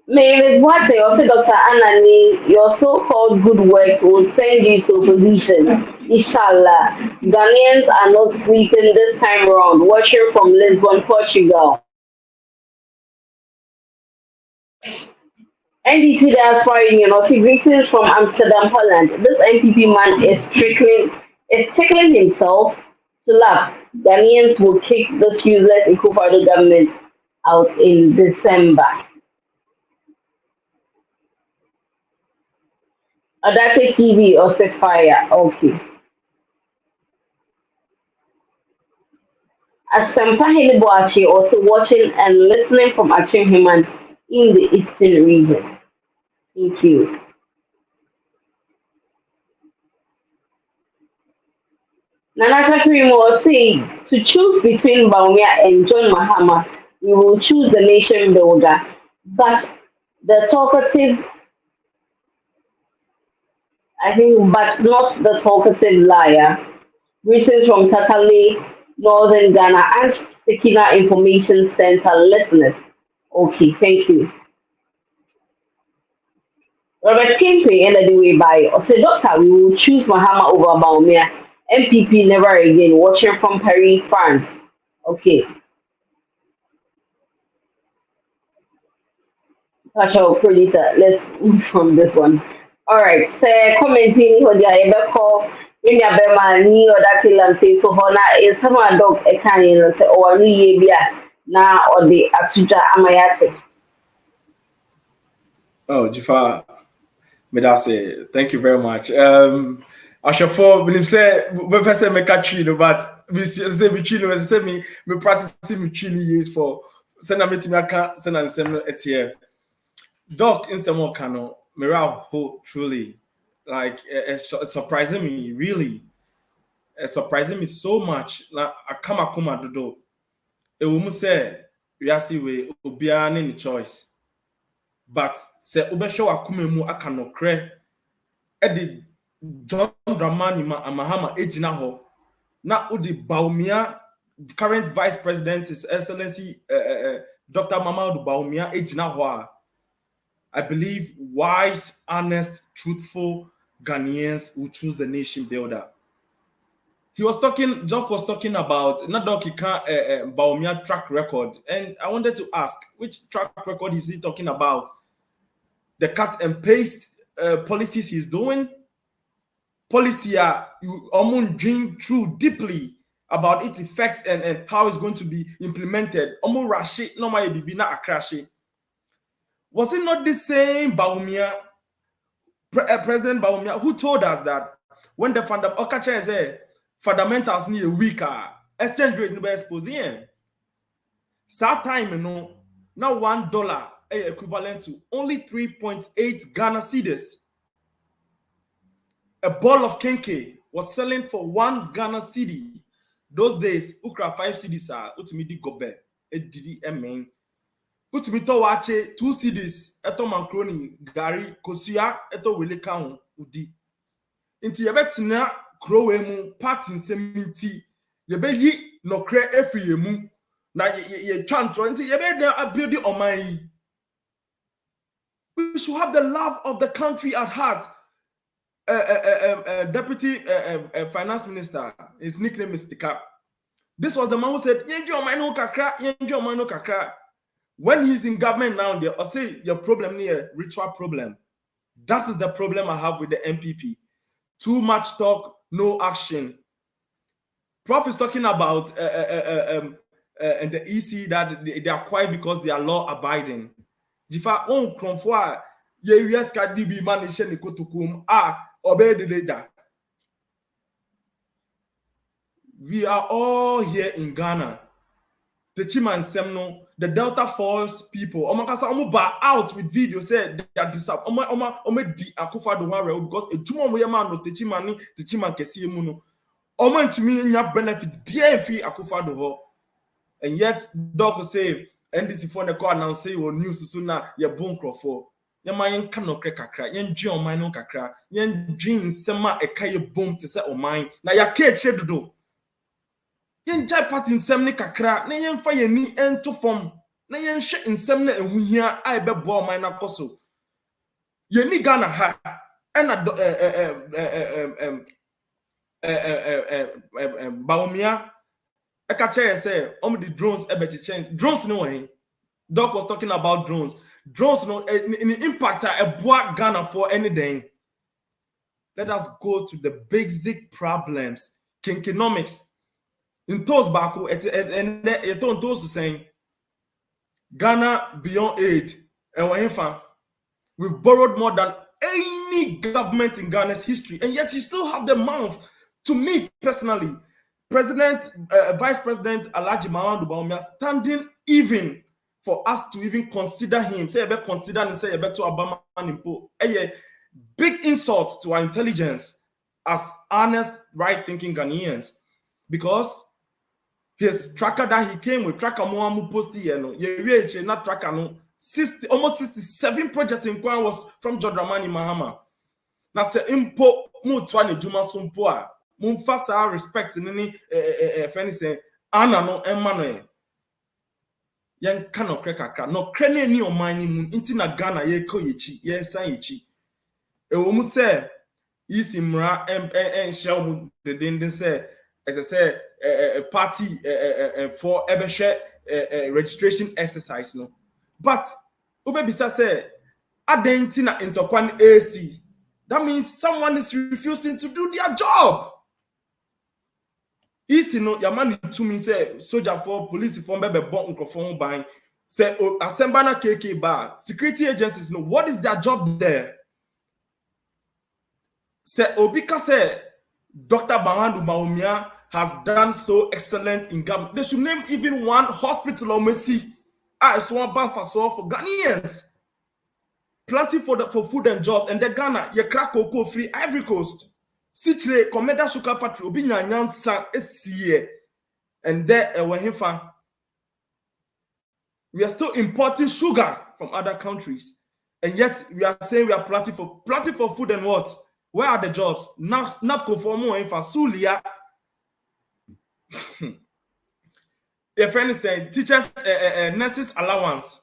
Maybe what I also Dr. Anani, your so-called good works will send you to opposition. Inshallah. Ghanaians are not sleeping this time around. Watching from Lisbon, Portugal. NDC Diaspora Union also greetings from Amsterdam, Holland. This NPP man is tickling himself to laugh. Ghanaians will kick this useless Ikufado government out in December. Adate TV or Sapphire. Okay. Asampa Heliboachi also watching and listening from Achim Himan in the eastern region. Thank you. Nana Kakrimo will say to choose between Baumia and John Mahama, we will choose the nation builder. But the talkative but not the talkative liar. Greetings from Tatale, Northern Ghana, and Sekina Information Center listeners. Okay, thank you. Robert Kempe ended the way by or say, Doctor, we will choose Mahama over Baumia. MPP never again. Watching from Paris, France. Okay. Partial producer, let's move from this one. All right, so commenting on the call when you have a ni or that say so hona is some dog a can say or ni bia na or the asuja amayate. Oh, Jifa, may I say thank you very much. I shall for believe say we person make a tree, but we say we tree, we say me practicing me tree years for send a meeting I can't send and send it here. Doc in some more cano, Mirao hope truly like it's surprising me, really. It's surprising me so much. Like I come akuma dodo. A woman say we are see we obiara any choice. But say obesho akume mu aka no kre e John Dramani Mahama ejina ho na udi Bawumia current vice president His Excellency Dr. Mamadou Bawumia ejina ho. I believe wise, honest, truthful Ghanaians will choose the nation builder. Jock was talking about not Doc Bawumia track record, and I wanted to ask, which track record is he talking about? The cut and paste policies he's doing? Policy you dream through deeply about its effects and how it's going to be implemented. Rashi no my bibi na akrashi. Was it not the same Bawumia, President Bawumia, who told us that when the fundamentals need a weaker exchange rate no be exposing? That time now $1 equivalent to only 3.8 Ghana cedis. A ball of kenke was selling for 1 Ghana cedi. Those days, ukra 5 cedis are utumidi gobe. Didi emen. Utumito wache 2 cedis. Eto mancroni gari kosia eto wele kaun udi. Inti yebetina krowe mu party seminti. Yebe yi no kre efri yemu. Na ye chantro inti yebe de abudi omai. We should have the love of the country at heart. Deputy Finance Minister, his nickname is Tika. This was the man who said, when he's in government now, they say your problem here, ritual problem. That is the problem I have with the NPP. Too much talk, no action. Prof is talking about and the EC that they are quiet because they are law abiding. Jifa on kronfwa ye US KDB manishe ni kotukum we are all here in Ghana. The Chima and Semno, the Delta Force people, Omakasa Omuba out with video said they are disappointed. Di Akufa do one because a Juma man no Techimani, the Chima Kesi Muno. Oman to me in your benefit, bien free Akufa do ho. And yet, Doc say, NDC for the call and say, well, news sooner, your bone crofo. Your mind cannot crack a crack, yen dream on my no crack, yen dream sema a kaya boom to set on mine. Now your cage shed do. Yen jai part in semni kakra, na yen fire ni en to form, na yen shit in semne and we here I be ball mine apostle. Yen ni Ghana ha, and a Bawumia, a catcher say, the drones ever change. Drones no way. Doc was talking about drones. Drones no impact a boy Ghana for anything. Let us go to the basic problems. Kinkonomics. In those Baku, and those saying Ghana beyond aid. And we've borrowed more than any government in Ghana's history, and yet you still have the mouth. To me personally, Vice President Alhaji Mamadou Bawumia standing even for us to even consider him. Say about consider and say about to Obama and Impo. A big insult to our intelligence as honest, right-thinking Ghanaians, because his tracker that he came with, tracker Moamu Posti, not tracker no 60, almost 67 projects in Kwan was from John Dramani Mahama. Now say Impo Mutwani Juma Sumpoa. Mumfasa respect nini feni say ana no Emmanuel yan kano krekaka no krene ni omani mun inti na Ghana ye ko yechi ye san yechi e wo mu say isi mra shell mu de den say as I say party for ebehwe registration exercise no, but ubebisa say adenti na intokwan AC, that means someone is refusing to do their job. Easy no your man to me say soldier for police for bebe bon microphone buying say assemble KK bar security agencies know what is their job there. Say Obika say Dr. Mamadou Bawumia has done so excellent in government. They should name even one hospital or mercy. It's one bank for Ghanaians. Plenty for food and jobs, and the Ghana ye crack cocoa free Ivory Coast. Sitre Commander Sugar Factory obi nyansa esie, and there we are still importing sugar from other countries, and yet we are saying we are planting for food and what Where are the jobs? Not conform more for Sulia. A friend is saying teachers nurses allowance.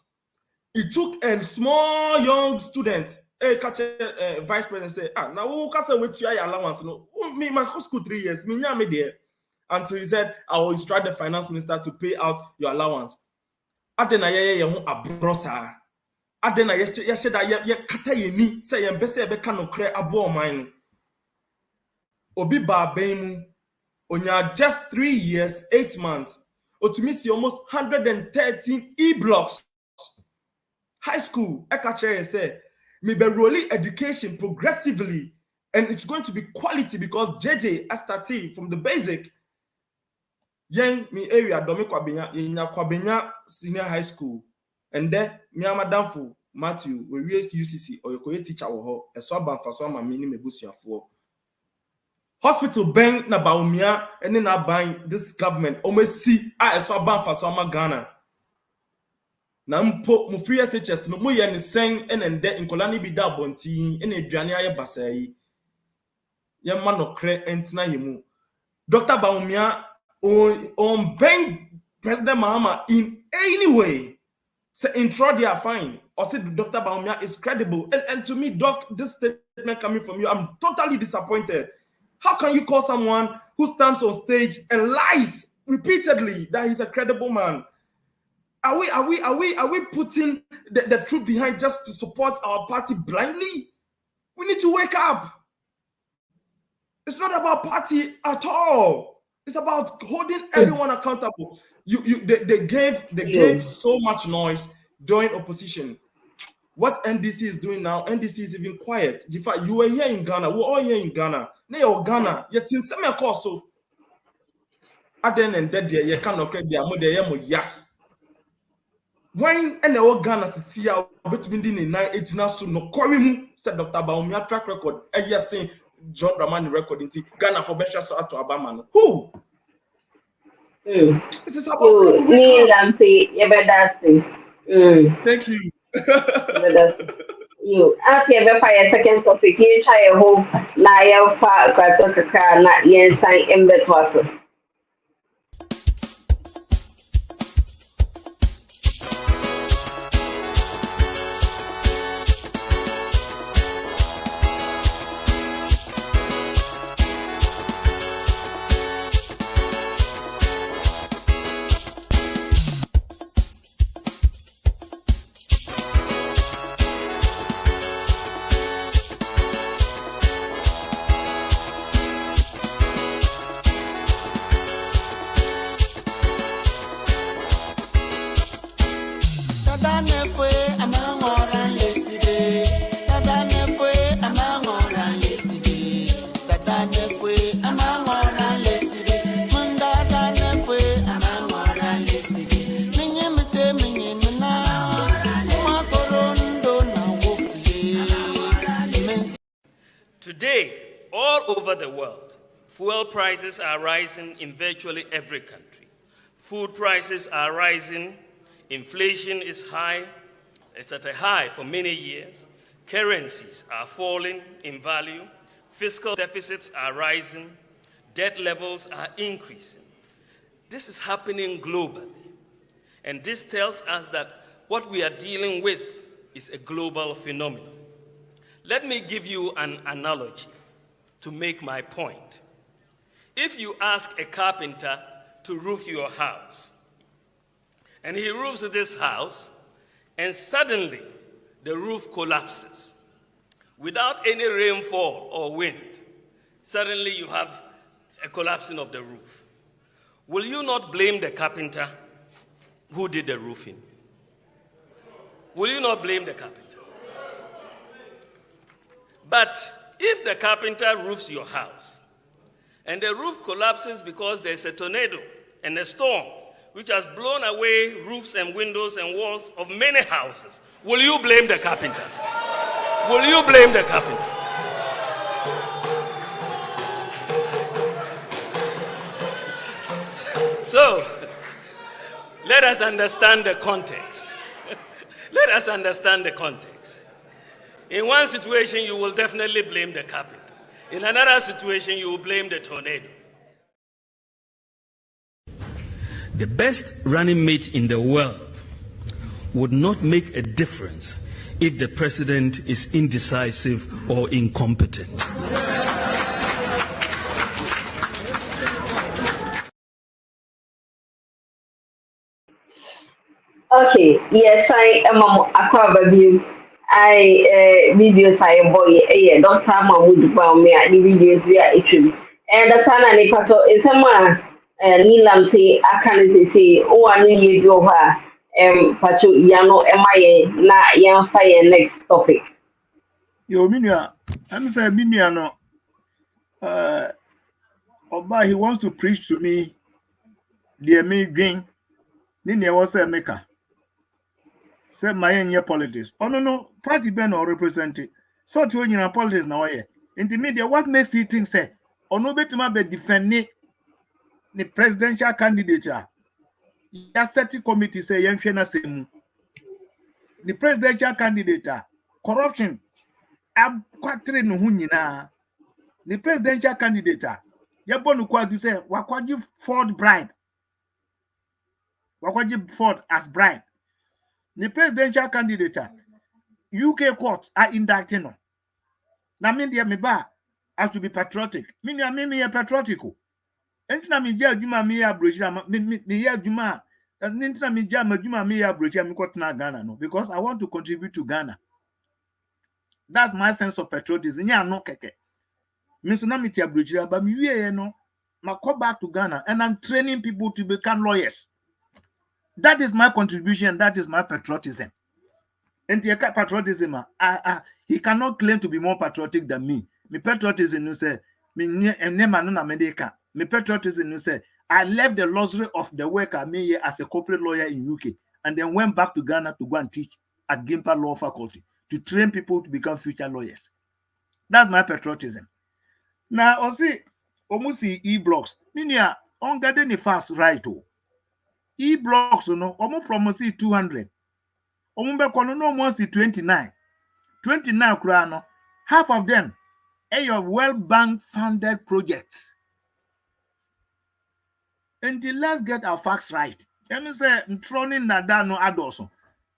It took a small young student, vice president say, now who can say with your allowance? No, me my school 3 years, me there. Until he said, I will instruct the finance minister to pay out your allowance. Adena ye abrosa. Adena ye kata ye ni say ye bese ebe ka no kre abo man. Obi ba bemu onya just 3 years 8 months. Otumisi almost 113 e-blocks. High school, Ekache say, me be rolling education progressively, and it's going to be quality because JJ started from the basic. Yen me area domi kwabenya senior high school, and then me amadamfo Matthew we use UCC or your teacher wo ho eso banfa so ma mini mebusuafo. Hospital bang na baumia and then na bang this government almost see eso banfa so ma Ghana. Na mpo mu free SHS no mo ye ne sen enende inkola ni bi da bonti ene aduane aye basai ye ma no kre entina yemu. Dr. Baumia on bang President Mahama in any way. Say intro they are fine. Or say Dr. Baumia is credible. And to me, Doc, this statement coming from you, I'm totally disappointed. How can you call someone who stands on stage and lies repeatedly that he's a credible man? Are we putting the truth behind just to support our party blindly? We need to wake up. It's not about party at all. It's about holding everyone accountable. They gave so much noise during opposition. What NDC is doing now, NDC is even quiet. You were here in Ghana. We're all here in Ghana. Now Ghana. Yet in some course, so Aden and dead you cannot credit their mother. Yeah. When and the Ghana see out between the 9 age now so no Korimu said Dr. Baumia track record. And yes, saying John Dramani record in Ghana for Besha so to Abaman. Who? This is about thank you. You ask your fire second topic, you try a whole liar part, not yen sign embed water. Today, all over the world, fuel prices are rising in virtually every country. Food prices are rising, inflation is high, it's at a high for many years, currencies are falling in value, fiscal deficits are rising, debt levels are increasing. This is happening globally, and this tells us that what we are dealing with is a global phenomenon. Let me give you an analogy to make my point. If you ask a carpenter to roof your house, and he roofs this house, and suddenly the roof collapses, without any rainfall or wind, suddenly you have a collapsing of the roof. Will you not blame the carpenter who did the roofing? Will you not blame the carpenter? But if the carpenter roofs your house and the roof collapses because there's a tornado and a storm which has blown away roofs and windows and walls of many houses, will you blame the carpenter? Will you blame the carpenter? So, let us understand the context. Let us understand the context. In one situation, you will definitely blame the carpenter. In another situation, you will blame the tornado. The best running mate in the world would not make a difference if the president is indecisive or incompetent. Okay, yes, I am a view. I videos I boy, Dr. Mahmoud Baumia, the videos via it. And the Sana Nipato is a man, Nilam say, I can't say, oh, I knew you drove her, Pacho Yano, MIA, na young fire next topic. Yo, Minia, I'm saying, Minia, no, Oba, he wants to preach to me, dear me, green, Nini was a maker. Say my own politics. Oh, no, party ben or represented. So to in politics now, in the media, what makes you think, say, or no better be defending the presidential candidate? Ya set committee say, young Fiona same. The presidential candidate, corruption, I'm quite no hunina. The presidential candidate, ya bonu kwa to say, wakwaji Ford bribe. Wakwaji Ford as bribe. The presidential candidate, UK courts are indicting them. Now, me dear me ba, I have to be patriotic. Me patriotic. Entina me dia adwuma me ya brochi me ya adwuma. Entina me dia adwuma me ya brochi me kwotena Ghana no, because I want to contribute to Ghana. That's my sense of patriotism. Nya no keke. Me so na me tia brochi ba me wie no, ma go back to Ghana and I'm training people to become lawyers. That is my contribution, that is my patriotism. And the patriotism, he cannot claim to be more patriotic than me. My patriotism, you say, me patriotism, you say, I left the luxury of the work I made as a corporate lawyer in UK, and then went back to Ghana to go and teach at Gimpa Law Faculty to train people to become future lawyers. That's my patriotism. Now, I see, almost see e-blocks. Meaning, on getting the fast right. E-blocks, you know, almost promise 200. Omumbe kono no almost 29. 29 krano. Half of them are your World Bank funded projects. Until let's get our facts right. Let me say ntroning na da no adoso.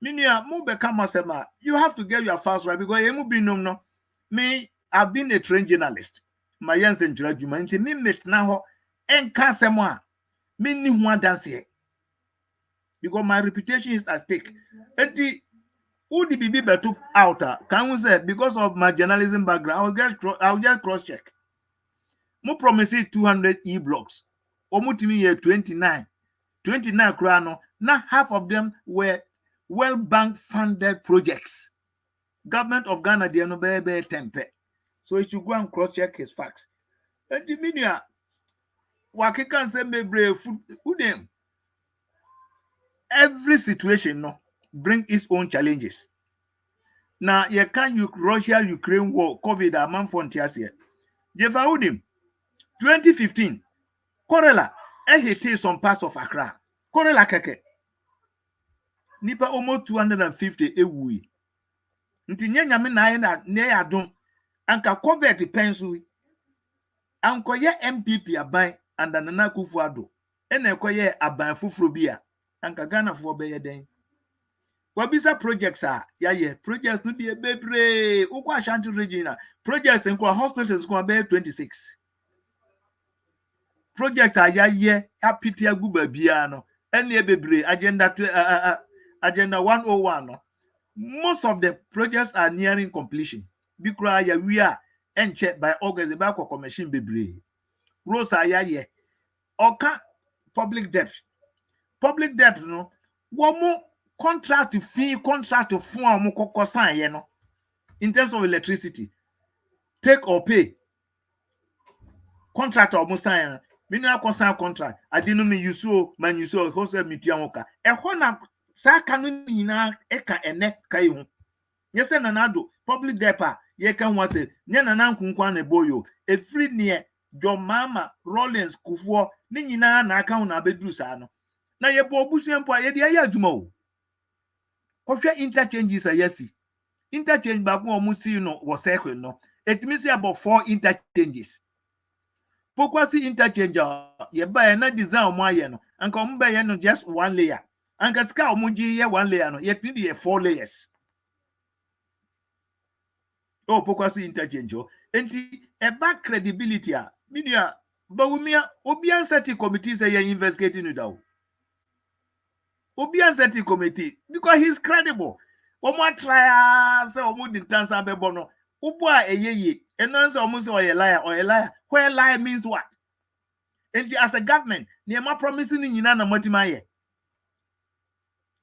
Minia mo become asema. You have to get your facts right because you be no. Me, I've been a trained journalist. My young's in Jurajuma. Until me met na ho enka semwa. Me ni one dance here. Because my reputation is at stake. Until who the BB better out? Can we say because of my journalism background, I'll just cross check. Mo promise 200 e-blocks. Omutimi year 29. 29 krano. Now half of them were World Bank funded projects. Government of Ghana they no be tempe. So he should go and cross check his facts. And the media waki can say me brave food them. Every situation no bring its own challenges. Now, you can't Russia-Ukraine war, COVID, a man frontiers here. Jefa Udim, 2015, Korela, hit some parts of Accra. Korela keke. Nipa almost 250 ewui. Nti nyame na ne adom anka COVID pensu. Anko ye NPP aban and Nana Akufo-Addo. Ene koye aban fufuro bia. Anka Ghana fo be ye den. Wabisa projects are projects to be a bebre ukwa Ashanti region projects in hospitals go be 26 projects are happy tia guba bia no ene bebre agenda 101 no. Most of the projects are nearing completion bikra ya we are enche by August the back commission bebre roads are oka public debt no one more contract fee, contract form no in terms of electricity. Take or pay. Contract or sign. Mineral consign contract. I didn't mean you so man you so hostel mitiamoka. E hona sa kanu nyina eka ene kai ho. Yese nanado public depa ye kan wa se nya nanan kunkwan na boyo. E free near your mama Rollins Kufuor ni nyina na aka ho na bedru sa no. Na ye bo obusuempo ye de ya adwuma o. Kofia interchanges are yesi. Interchange back one musi no was circle no. it means about 4 interchanges. Pokwasi interchanger, ye buy na design mo aye no. And come buy no just 1 layer. And kaska omuji ye 1 layer no, yet need ye 4 layers. Oh, Pokwasi interchange. Enti e back credibility a media bawumia obian seti committee say ye investigating it out. Obian seti committee because he's credible. Omo try say omo din tansa bebo no. Ubu a eyeye. Eno say omo say oye liar, oye liar. Where liar means what? Enti as a government, niema promising nyina na motima ye.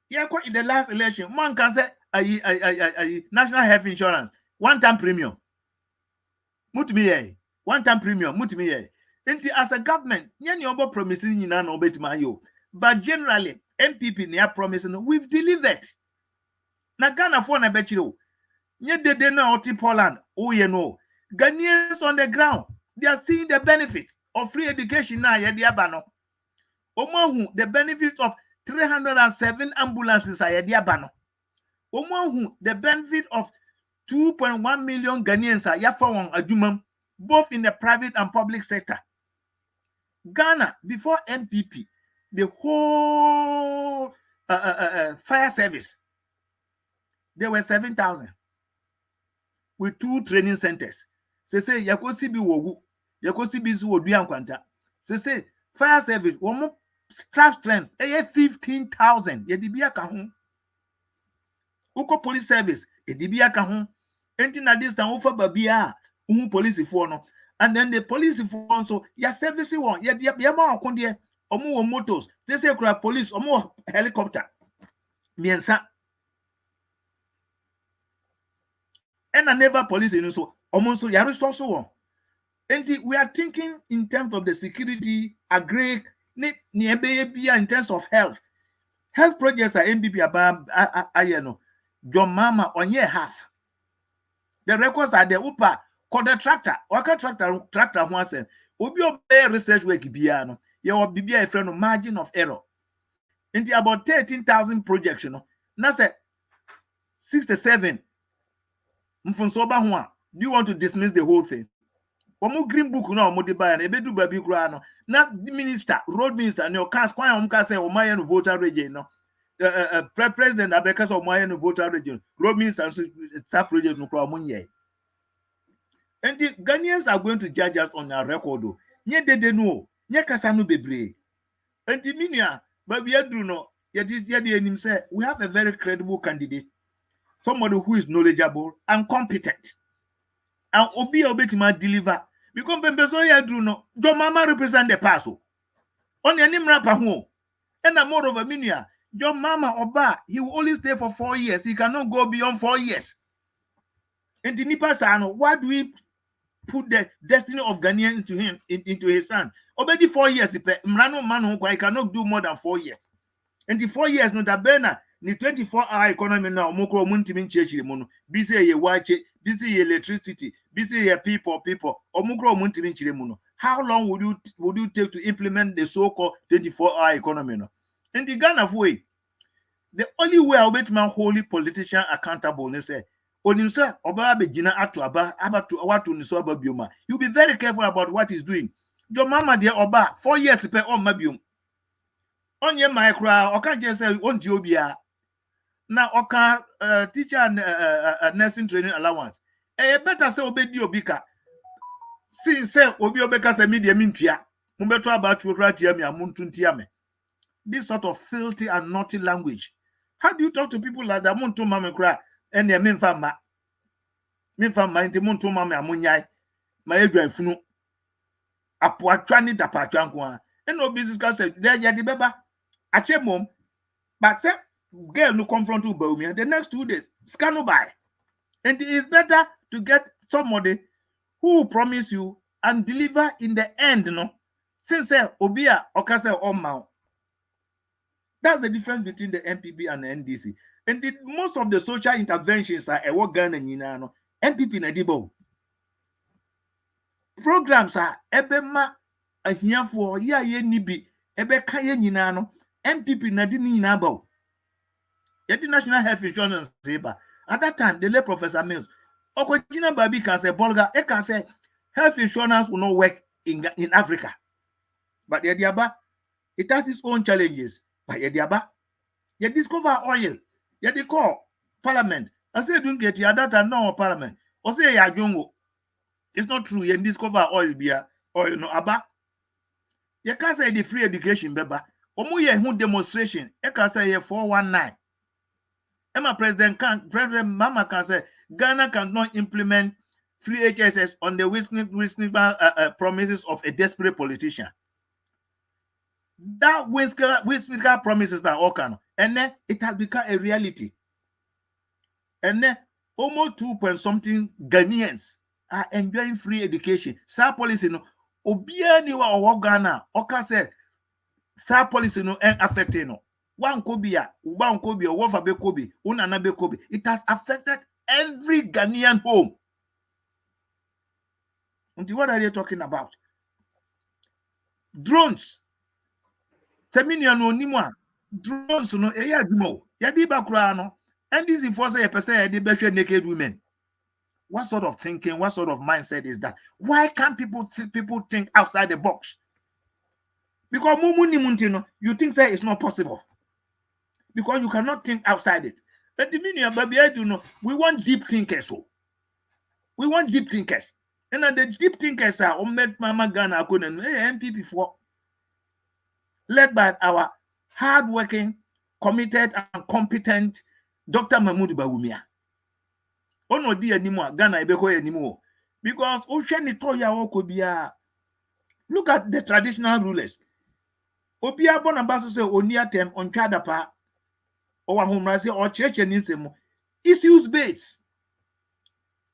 Yeah, in the last election, man can say national health insurance, 1-time premium. Mutimi one-time premium, mutimi Enti as a government, nyani obo promising nyina na obetima yo. But generally, NPP they are promising we've delivered. Na Ghana for na betchiro. Nye dede na oti Poland. Oh you know. Ghanaians on the ground, they are seeing the benefits of free education now. Ye diabano. Omahu the benefit of 307 ambulances are ye diabano. Omahu the benefit of 2.1 million Ghanaians are yafawon adumam, both in the private and public sector. Ghana before NPP, the whole fire service, there were 7,000 with 2 training centers. Say yakosi bi wogu, yakosi bi zu odu ankwanta. Say fire service, one staff strength, 15,000. Yedibia ka ho. Uko police service, yedibia ka ho. Enti na this time ofa babia, police for no. And then the police for also, ya service one, ya ma akondie, omo motos, say kura police, omo helicopter. Miensa. And a never police in so almost so also one. And we are thinking in terms of the security, agree in terms of health. Health projects are NPP about your mama on year half. The records are the upa called the tractor, tractor once. Obi obey research work biano. You will be a friend of margin of error. Into about 13,000 projections. Now say 67. Do you want to dismiss the whole thing? Omo green book no omo de buy na ebedu baby kura no na minister road minister no can kwan omo ka say omaye no voter region no president abeka say omaye no voter region road minister start project no kura omo nye. And the Ghanaians are going to judge us on our record o nye dede no nye kasa no bebre. And the minia but we do no ye enim say we have a very credible candidate, somebody who is knowledgeable and competent. And Obi Obetima deliver. Because Bembezo ya do no, your mama represent the paso. On your name rapa home. And a more of a minia. Your mama Oba, he will only stay for 4 years. He cannot go beyond 4 years. And the Nipa Sano, why do we put the destiny of Ghanaian into his son? Already 4 years, Mrano man who cannot do more than 4 years. And the 4 years, no tabena, ni 24-hour economy now, moko muntimin chechi mono, busy ye watch, busy ye electricity, busy ye people, omukro muntimin chiremono. How long would you take to implement the so-called 24-hour economy? No? In the Ghana way, the only way I'll make my holy politician accountable is say, Onimsa Oba Begina Atu Aba to Watu Nisoba Bioma. You be very careful about what he's doing. Your mama dear Oba 4 years per on Mabium. On your micro, or can't just say on Jobia. Now, okay, teacher and nursing training allowance. Better say obey Obika. Since say Obi Obeka say media mintia. Mumbeto about to write yami amuntuntiame. This sort of filthy and naughty language. How do you talk to people like that? Muntu mama cry and their min fama into muntu mama amunyai. My edra funu. Apuatwani da patwankwa. And no business can say there ya di beba. Ache mom. But say girl no confront you Baumia the next 2 days. Scan by. And it is better to get somebody who will promise you and deliver in the end, no. Since Obia Okase Omao. That's the difference between the NPP and the NDC. And most of the social interventions are a work gun and Yinano. NPP Nadibo. Programs are Ebema a here for ya ye nibi Ebe Kaye Yinano. NPP Nadini Nabo. Yet the National Health Insurance Saber. At that time, the late Professor Mills, Okojina Babi can say Bolga, it can say health insurance will not work in Africa. But Yediaba, it has its own challenges. But Yediaba, you discover oil, you call parliament. I say don't get your data no parliament. Or say ya jungle. It's not true. You discover oil beer or no aba. You can't say the free education, beba. Omu ye who demonstration. You can say 419. Emma President Mama can say Ghana cannot implement free HSS on the reasonable promises of a desperate politician. That whimsical promises that all can, and then it has become a reality. And then almost 2-point-something Ghanaians are enjoying free education. Sa policy no obia ni wa owo Ghana oka say sa policy no en affecting no. One kobia, one kobia, wofa be kobi, unana be kobi. It has affected every Ghanaian home. And what are they talking about? Drones. Terminia no nimwa. Drones no eya dumo. Yadi bakura no. And this enforcer a person they be naked women. What sort of thinking, what sort of mindset is that? Why can't people think outside the box? Because you think that it's not possible. Because you cannot think outside it. But the meaning of baby, I do know we want deep thinkers. So we want deep thinkers. And the deep thinkers are Mama Ghana and NPP for led by our hardworking, committed, and competent Dr. Mahmoud Bawumia. Ono di anymore Ghana ebeko anymore. Because Ocean Toya Okobia. Look at the traditional rulers. Obia Bonabaso say Onia tem on Chadapa or Homrasi or Church and Insemo. Issues baits.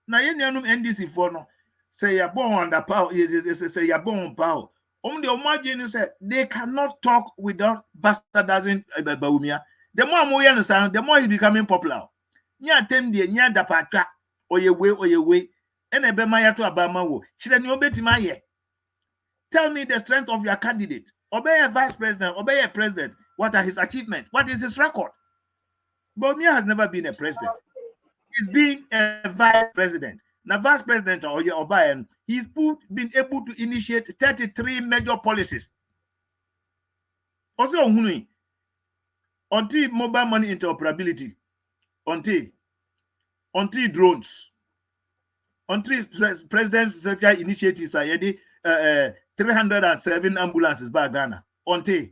Na yenyanum NDC for no say you're born on the power say you're born on power. Only imagine say they cannot talk without bastardizing Bawumia. The more Moyan sound, the more he's becoming popular. Nya temde nya dapatwa oyewe ene be maya to abama wo chire ni obetima ye. Tell me the strength of your candidate. Obey a vice president, obey a president. What are his achievements? What is his record? Bawumia has never been a president. He's been a vice president. Now, vice president or Obayan, he's been able to initiate 33 major policies. Also, until mobile money interoperability, until drones, until president's social initiatives, 307 ambulances by Ghana, until.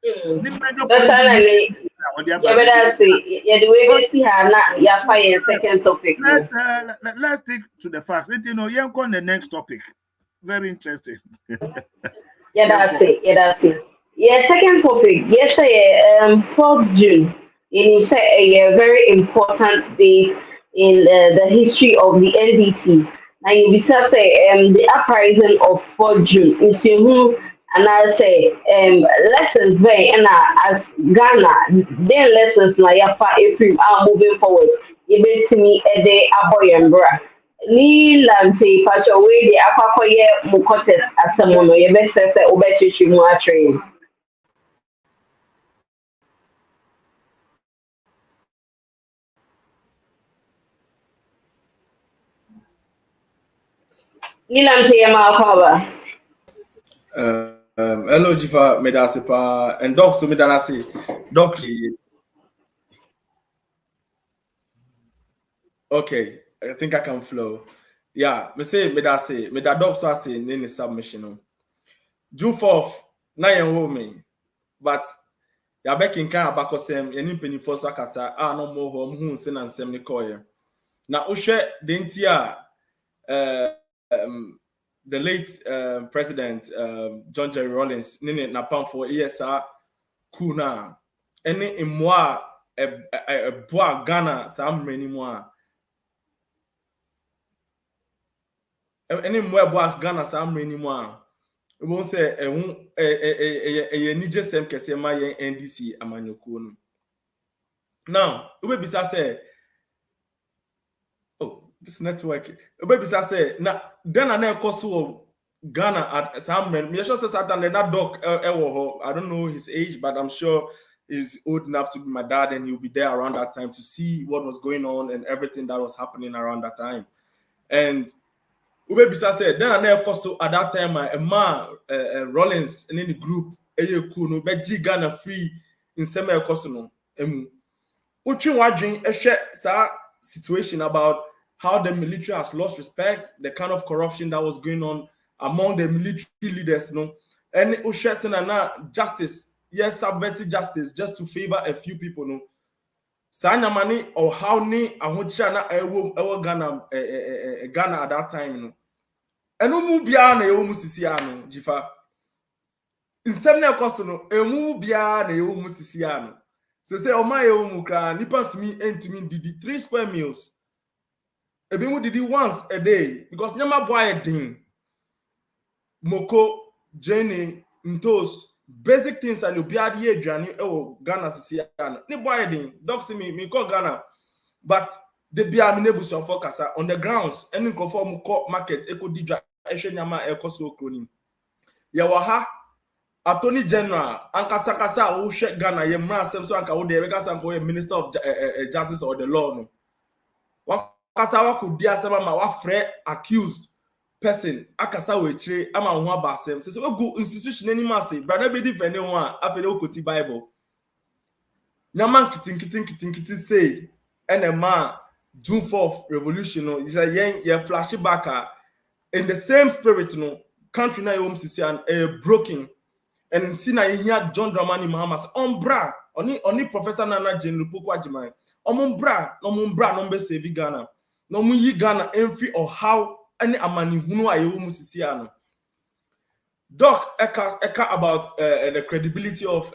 Let's stick to the facts. You know, you're on the next topic. Very interesting. That's it. Yeah, second topic. Yesterday, 4th June. It is a very important day in the history of the NDC. Now you will say the uprising of 4th June is and I say lessons very and as Ghana then lessons na yafa April are moving forward. Even to me a day aboyembra. Ni lante pacho we the akwakoye mukotes asamono ye be say obechichi mu atrain. Ni lante ye ma akwa hello Jifa Medasipa and Doc so Medanasi Doc. Okay, I think I can flow. Yeah, me say Medasi, Medadog so I say in the submission. June 4th, 9 women, but ya back in kind of back of some any penny for Sakasa, no more home who send and send Nicoya. Now, Ushe Dentia, the late President John Jerry Rawlings, Nene Napam for ESR Kuna, any in moi a bois Ghana, some many more. Any more bois Ghana, some many more. We won't say a Niger Sem Kesema NDC Amanyokun. Now, we will be say, oh, this network. We will be say, now, then I know Kosovo Ghana at some men. Me sure says that not dog. I don't know his age, but I'm sure he's old enough to be my dad, and he'll be there around that time to see what was going on and everything that was happening around that time. And Ubebisa said, then I never so at that time, a man, Rollins, and in the group, a cool, no, but Ghana free in semi costume. Uchi wajin a share situation about how the military has lost respect, the kind of corruption that was going on among the military leaders, no, and Usha na justice, yes, subverted justice just to favor a few people, no. Sanya money or how ni ahochana ewo Ghana at that time, no. Enu mu bia na ewo mu sisi ano jifa. Nsem na ekoso no emu bia na ewo mu sisi ano. So say o ma ewo mu kra nipa ntumi didi 3 square meals. Ebi mu didi once a day because nyama boy din. Moko, Jenny, ntos, basic things and obi ade aduane ewo Ghana sisi ano. Ni boy din, doc see me call Ghana. But the bia me nebuson for kasa on the grounds any conform ko market eko didwa ehwe nyama ekoso okronim. Ye wa ha Attorney General ankasa wo hwe Ghana ye mra asem so anka wo de kasa anka wo Minister of Justice or the law no. Wa kasa wa ko di asem ma wa frɛ accused person akasa wo ekire ama ho aba asem. Se we go institution ani ma se bra na be defend ho a afele okoti Bible. Nyama kitin say NMA June 4th revolution no is a ye flash back in the same spirit no country na yom sisi and broken and tina here John Dramani Mahama ombra oni Professor Nana Jane Lupoku Ajiman ombra no be save Ghana no mu yi Ghana emfi or how any amani hunu ayom sisi ano. Doc eka about the credibility of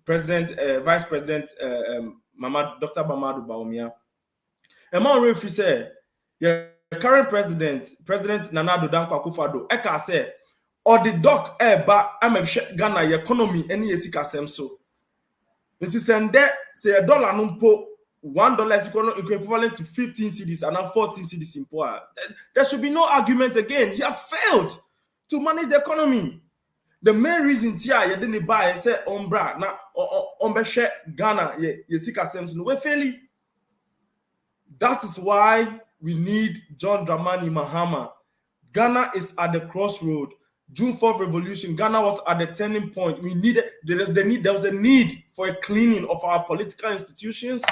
President Vice President Dr. Mamadou Bawumia. A man referee say, the current President Nana Addo Dankwa Akufo-Addo, eka say, or the doc ba Ghana economy any esika sem so. Nti send say a dollar numpo $1 is equivalent to 15 cedis and 14 cedis in poor. There should be no argument again. He has failed to manage the economy. The main reason tia ye didn't buy say ombra na ombeshe Ghana ye sika sem so we fairly. That is why we need John Dramani Mahama. Ghana is at the crossroad. June 4th revolution, Ghana was at the turning point. There was a need for a cleaning of our political institutions.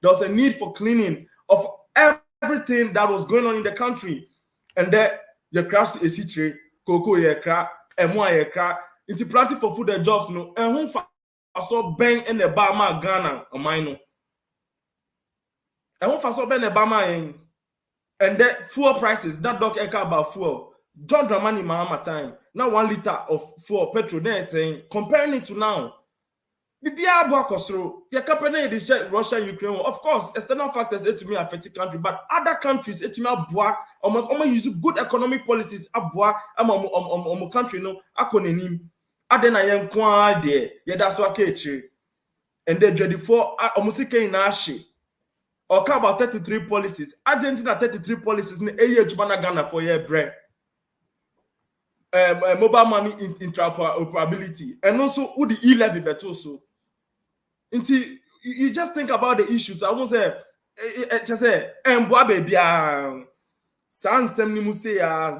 There was a need for cleaning of everything that was going on in the country. And there, you crash a situation, cocoa ye crack, and more ye crack, into planting for food and jobs, no, and whom saw bang in the Bama Ghana, or mine. And what for Ben Obama and the fuel prices, that doc eka about fuel. John Dramani Mahama time. Now 1 liter of fuel petrol then saying comparing it to now. The beer Bokosro, your company the Russia, Ukraine. Of course, external factors to me affect the country, but other countries it me abwa use good economic policies abwa country no akonenim. Adena yen kwa there. Yeah, that's what kechi. And then 24 omusike in ashi. Or about 33 policies. Argentina 33 policies in a year Ghana for your bread. Mobile money interoperability. And also who the e-levy but also. Until you just think about the issues. I won't say just say baby the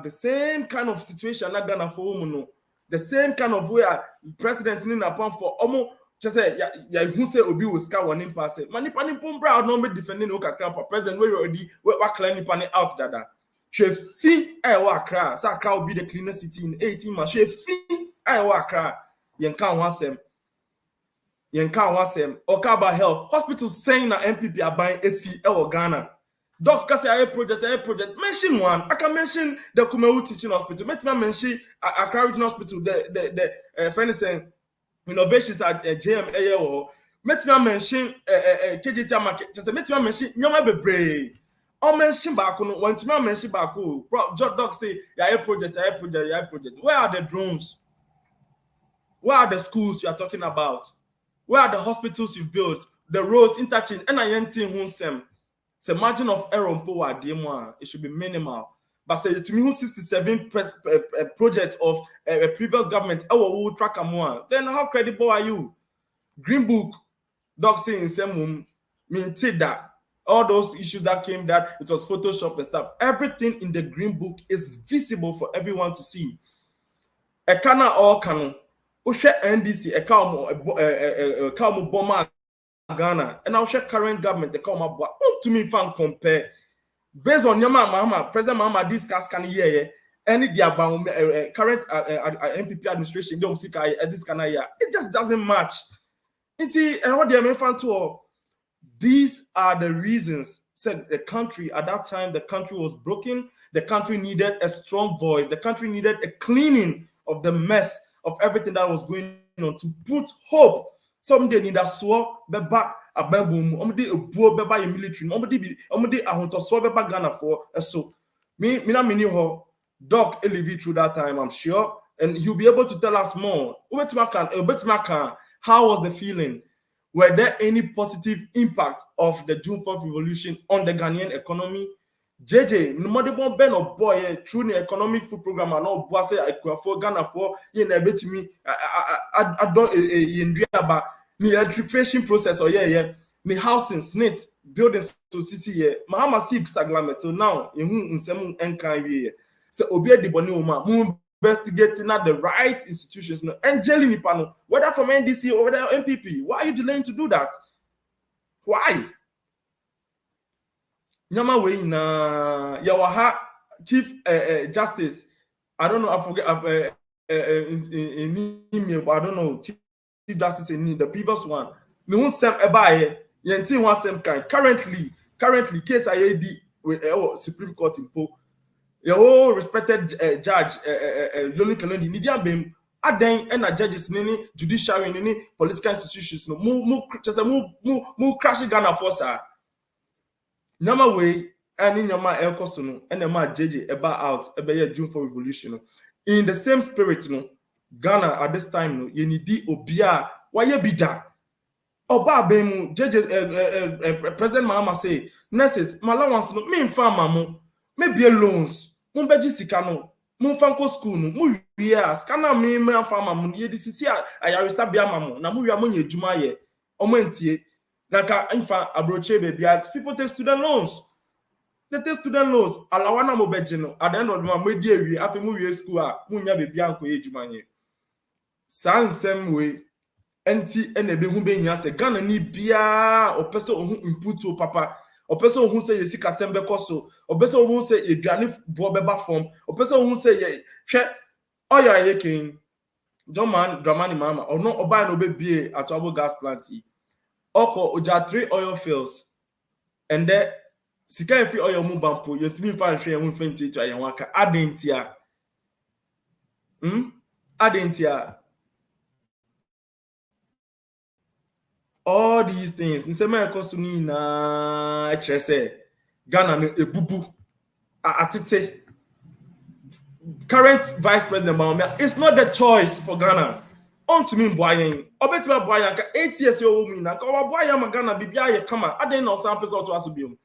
same kind of situation that Ghana for women. The same kind of way president in upon for almost just say ya who say obi will scar one in pass mani pani pombra no me defending o kakra for president we already we cleaning pani out dada she fi wa kra sa kra will be the cleanest city in 18 months she fi wa kra yen kan wasem oka about health hospitals saying na NPP are buying AC Ghana doc kasi a project mention one. I can mention the Kumewu teaching hospital, let me mention Accra Regional Hospital, the finance innovations at JMA or let me mention KJT market, just let me mention Nyama Bebre. Or mention Baku, when to mention Baku, doc say ya project. Where are the drones? Where are the schools you are talking about? Where are the hospitals you've built? The roads, interchange, and I ain't hunsem. The margin of error on power, it should be minimal. But say to me, who 67 projects of a previous government, will track more. Then how credible are you? Green Book, doc saying same mean that all those issues that came, that it was Photoshop and stuff. Everything in the Green Book is visible for everyone to see. A kana all canon. Ushe NDC, a calm bomber Ghana, and I'll share current government, the come up. To me, fan compare based on Yama Mama, President Mama discuss can hear any current NPP administration, don't see this kind of year. It just doesn't match. And what they are fan to. These are the reasons. Said the country at that time, the country was broken. The country needed a strong voice. The country needed a cleaning of the mess of everything that was going on to put hope. Someday need a sword, beba a bamboo, a poor beba in military, omdi a hunter sword beba Ghana for a so. Mina mini ho Doc Elivi through that time, I'm sure, and he'll be able to tell us more. How was the feeling? Were there any positive impact of the June 4th revolution on the Ghanaian economy? JJ, no ben or boy through the economic food program and all boise for Ghana for bet me I don't in Riaba the electrification process or the housing snit buildings to CC Mahama Sib Saglamet so now in some enkai so obey the boni investigating at the right institutions, and jelly panel, whether from NDC or whether NPP. Why are you delaying to do that? Why? Nyama way na Yawaha Chief Justice. I don't know. I forget. In email, but I don't know. Chief Justice in the previous one. No sem ebaye. Yenti one sem kind. Currently, case IAD with Supreme Court in Po. Your respected judge, Loli Kalondi, Nidia Bim, Aden, and judges, nini, judiciary, nini, political institutions, no, move crashing Ghana for sir. Nyama way, and in Yama El Kosono, and Yama JJ, Eba out, Eba June for revolution. In the same spirit, no, Ghana at this time, no, you need Obia, why you be that? Oba Bemu, JJ, President Mahama say, nurses, Malawans, no, me farm mamu, maybe loans. Mumbeji sikano, mumfanko school no, mu wiya skana me afama mu ye disisi ayarisa bia mamu na mu wiya monye juma ye omentie na ka infa abroche bebia people take student loans. They take student loans alawana mo beje no at the end of the month medi awie afi mu wiya school a munya bebia anko ye juma ye sansem we enti ene be hu be hia se Ghana ni bia opese ohun input o papa. O person who say yesi kasem be koso, o person who say eduane bo beba form, o person who say ye hwe oya ye king John Dramani Mama or no oba no be bie atobo gas plant yi. Oko oja 3 oil fields and there sika efi oil mu bampo yentimi fa nhwe hu 20 ayen waka adentia adentia all these things nsema ekosuni na echrese Ghana no ebubu atete current vice president Mahama, it's not the choice for Ghana on to me boyen obetuma boyen ka 8 years old me na ka boyen ma Ghana bibia ye kama aden no some person to asobium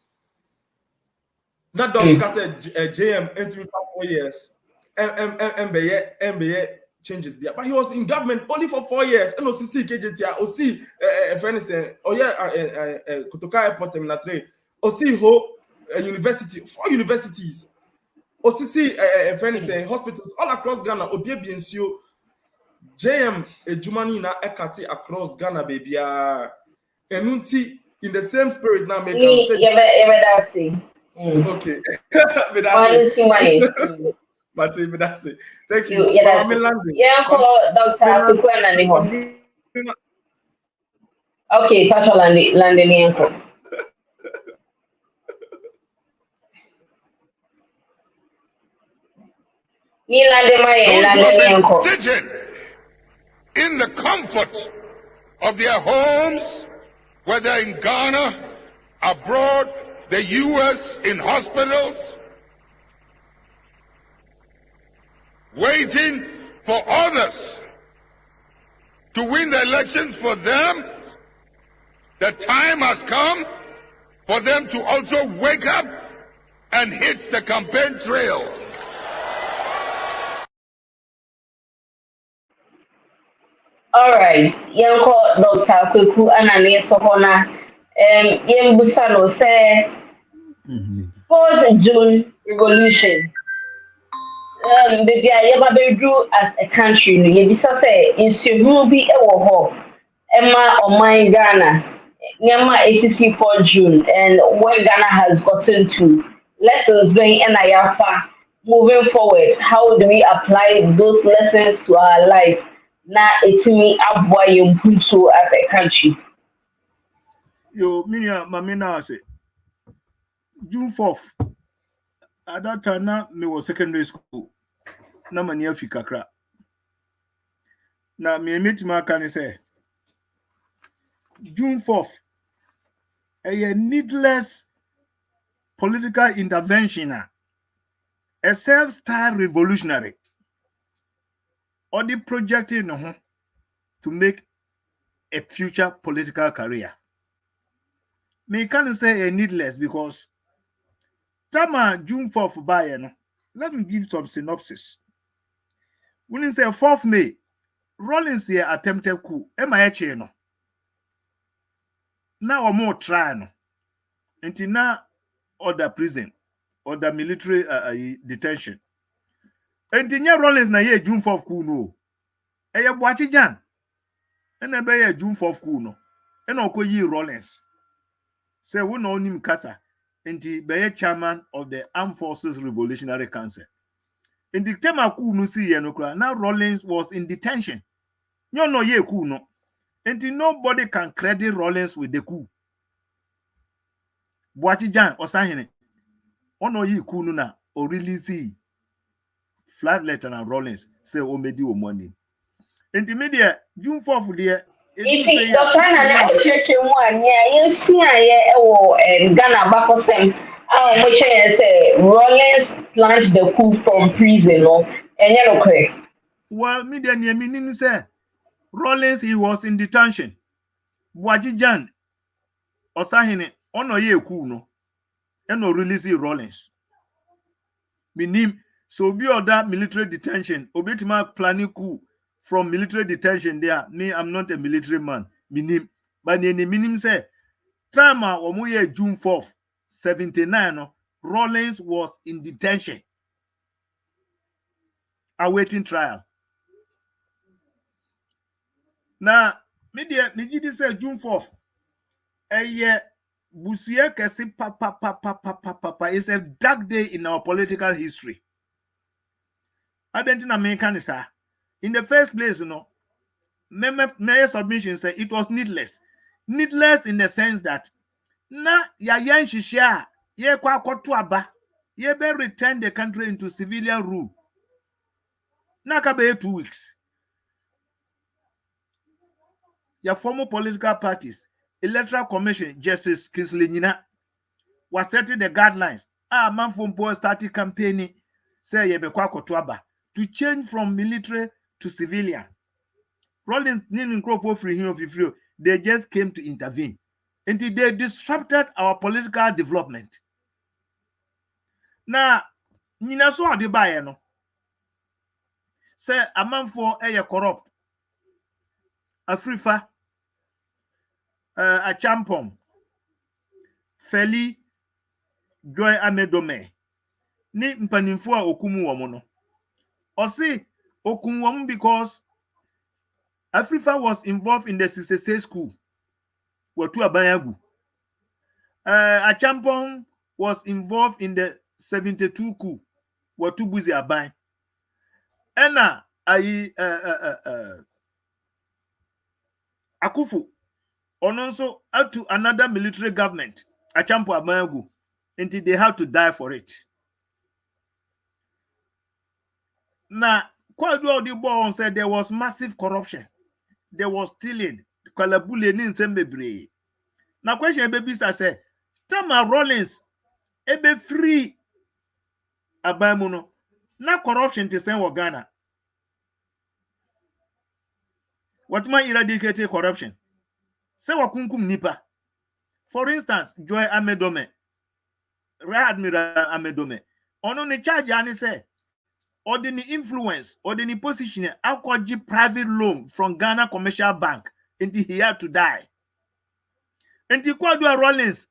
na don ka say JM entimi 4 years MBA changes but he was in government only for 4 years and OCC KJT OC friend say Kotoka Airport Terminal 3 OC ho university 4 universities OCC friend say hospitals all across Ghana Obiebi ensio JM ejumani na ekati across Ghana baby enunti in the same spirit now make am say okay but that's it. Thank you. Dr. Okay, touch on landing. Sitting in the comfort of their homes, whether in Ghana, abroad, the US, in hospitals, waiting for others to win the elections for them. The time has come for them to also wake up and hit the campaign trail. All right, Yanko Dr. Kuku Anani Sohona Yembusano say 4th June revolution. Baby, I ever been do as a country. No, you just say in Sububi Ewo Emma or my Ghana. Nyama ACC 4 June and where Ghana has gotten to. Lessons going in Ayafa. Moving forward, how do we apply those lessons to our lives? Now it's me up why you put so as a country. Yo, minia mamina say June 4th. At that time, now me was secondary school. Na mani afi kakra. Na me meet my can say June 4th. A needless political intervention. A self-styled revolutionary. Or the projecting to make a future political career. Me can say a needless because Tama June 4th by let me give some synopsis. When you say 4th May, Rollins here attempted coup. MIH no. Now or more try no. Until now order prison or the military detention. Until now Rollins na ye June 4th coup no. Eye boachi jan. And be June 4th coup no. And okoyi Rollins. Say we no nim kasa. Until be chairman of the Armed Forces Revolutionary Council. In the time of coup no see now Rollins was in detention. No ye coup no. Until nobody can credit Rollins with the coup. Boachi jan osahene. Ono yi coup no na or release Flight Lieutenant Rollins say o medi o money. Until media June 4th there. If Dr. Nana one, yeah, you see, I Ghana back of them. Say Rollins plunged the coup from prison, and you know, correct. Well, media near meaning say Rollins he was in detention. Wajijan Osahine ono ye coup no. And no release Rollins. Minim so be other military detention. Obetima planning coup from military detention there. Me, I'm not a military man. Minim. But the minim say Tama omuye June 4th, 79. Rollins was in detention. Awaiting trial. Now, media Nigidi say June 4th. Busuye kesi papa. It's a dark day in our political history. I don't think American is in the first place, my submission say it was needless. Needless in the sense that na ya yan shisha ye kwa kotu aba ye be return the country into civilian rule. Na ka be 2 weeks. Ya former political parties, Electoral Commission, Justice Kingsley Nyina was setting the guidelines. Man from Paul started campaigning, say ye be kwa kotu aba to change from military to civilian. Rollins they just came to intervene. And they disrupted our political development. Now, Nina so ade bae no. Say a man for corrupt. Afrifa a champon. Feli Joy Amedome. Ni mpanimfo a okumu womo no. Osi okumu womo because Afrifa was involved in the 66 coup. Watu abayagu. Achampong was involved in the 72 coup. Watu buzi abay. Ena Akufu also up to another military government. Achampo abayagu. Until they have to die for it. Now, Kwadwo Odibo said there was massive corruption. There was stealing. Kalabule ni nsembebre. Na question baby say, Tama Rollins ebe free abamuno. Na corruption to send Ghana. What might eradicate corruption? Say wakunkum nipa. For instance, Joy Amedome, Rear Admiral Amedome. Ono ne charge ani say, or the influence or the position alcohol private loan from Ghana Commercial Bank until he had to die. Enti Kwadwo Rollins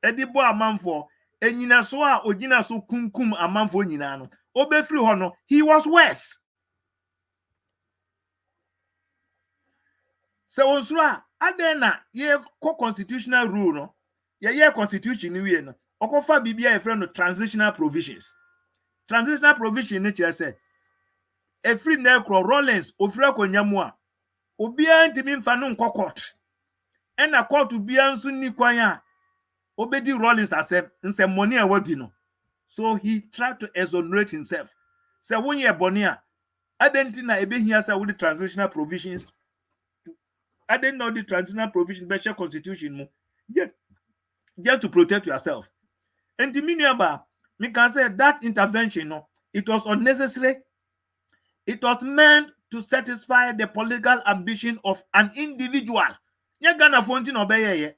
edibo amanfo enyina so a ogina so kunkum amanfo nyina no obefiri ho no he was worse. So onsura adena ye constitutional rule no ye constitution ni wie no okofa bibia e friend no transitional provisions. Transitional provision ni kire say efiri na ekro Rollins ofiri akonyamu a obia ntimi mfa no nkọ court ena court bia nso ni kwan a obedi Rollins asem nsem money a wadi no. So he tried to exonerate himself. Say when ye boni a adenti na ebehia say with the transitional provisions. I didn't know the transitional provision better constitution mo. Just to protect yourself. And the meanwhile, me can say that intervention, no, it was unnecessary. It was meant to satisfy the political ambition of an individual. Yeah, Ghana Fontin obey ye.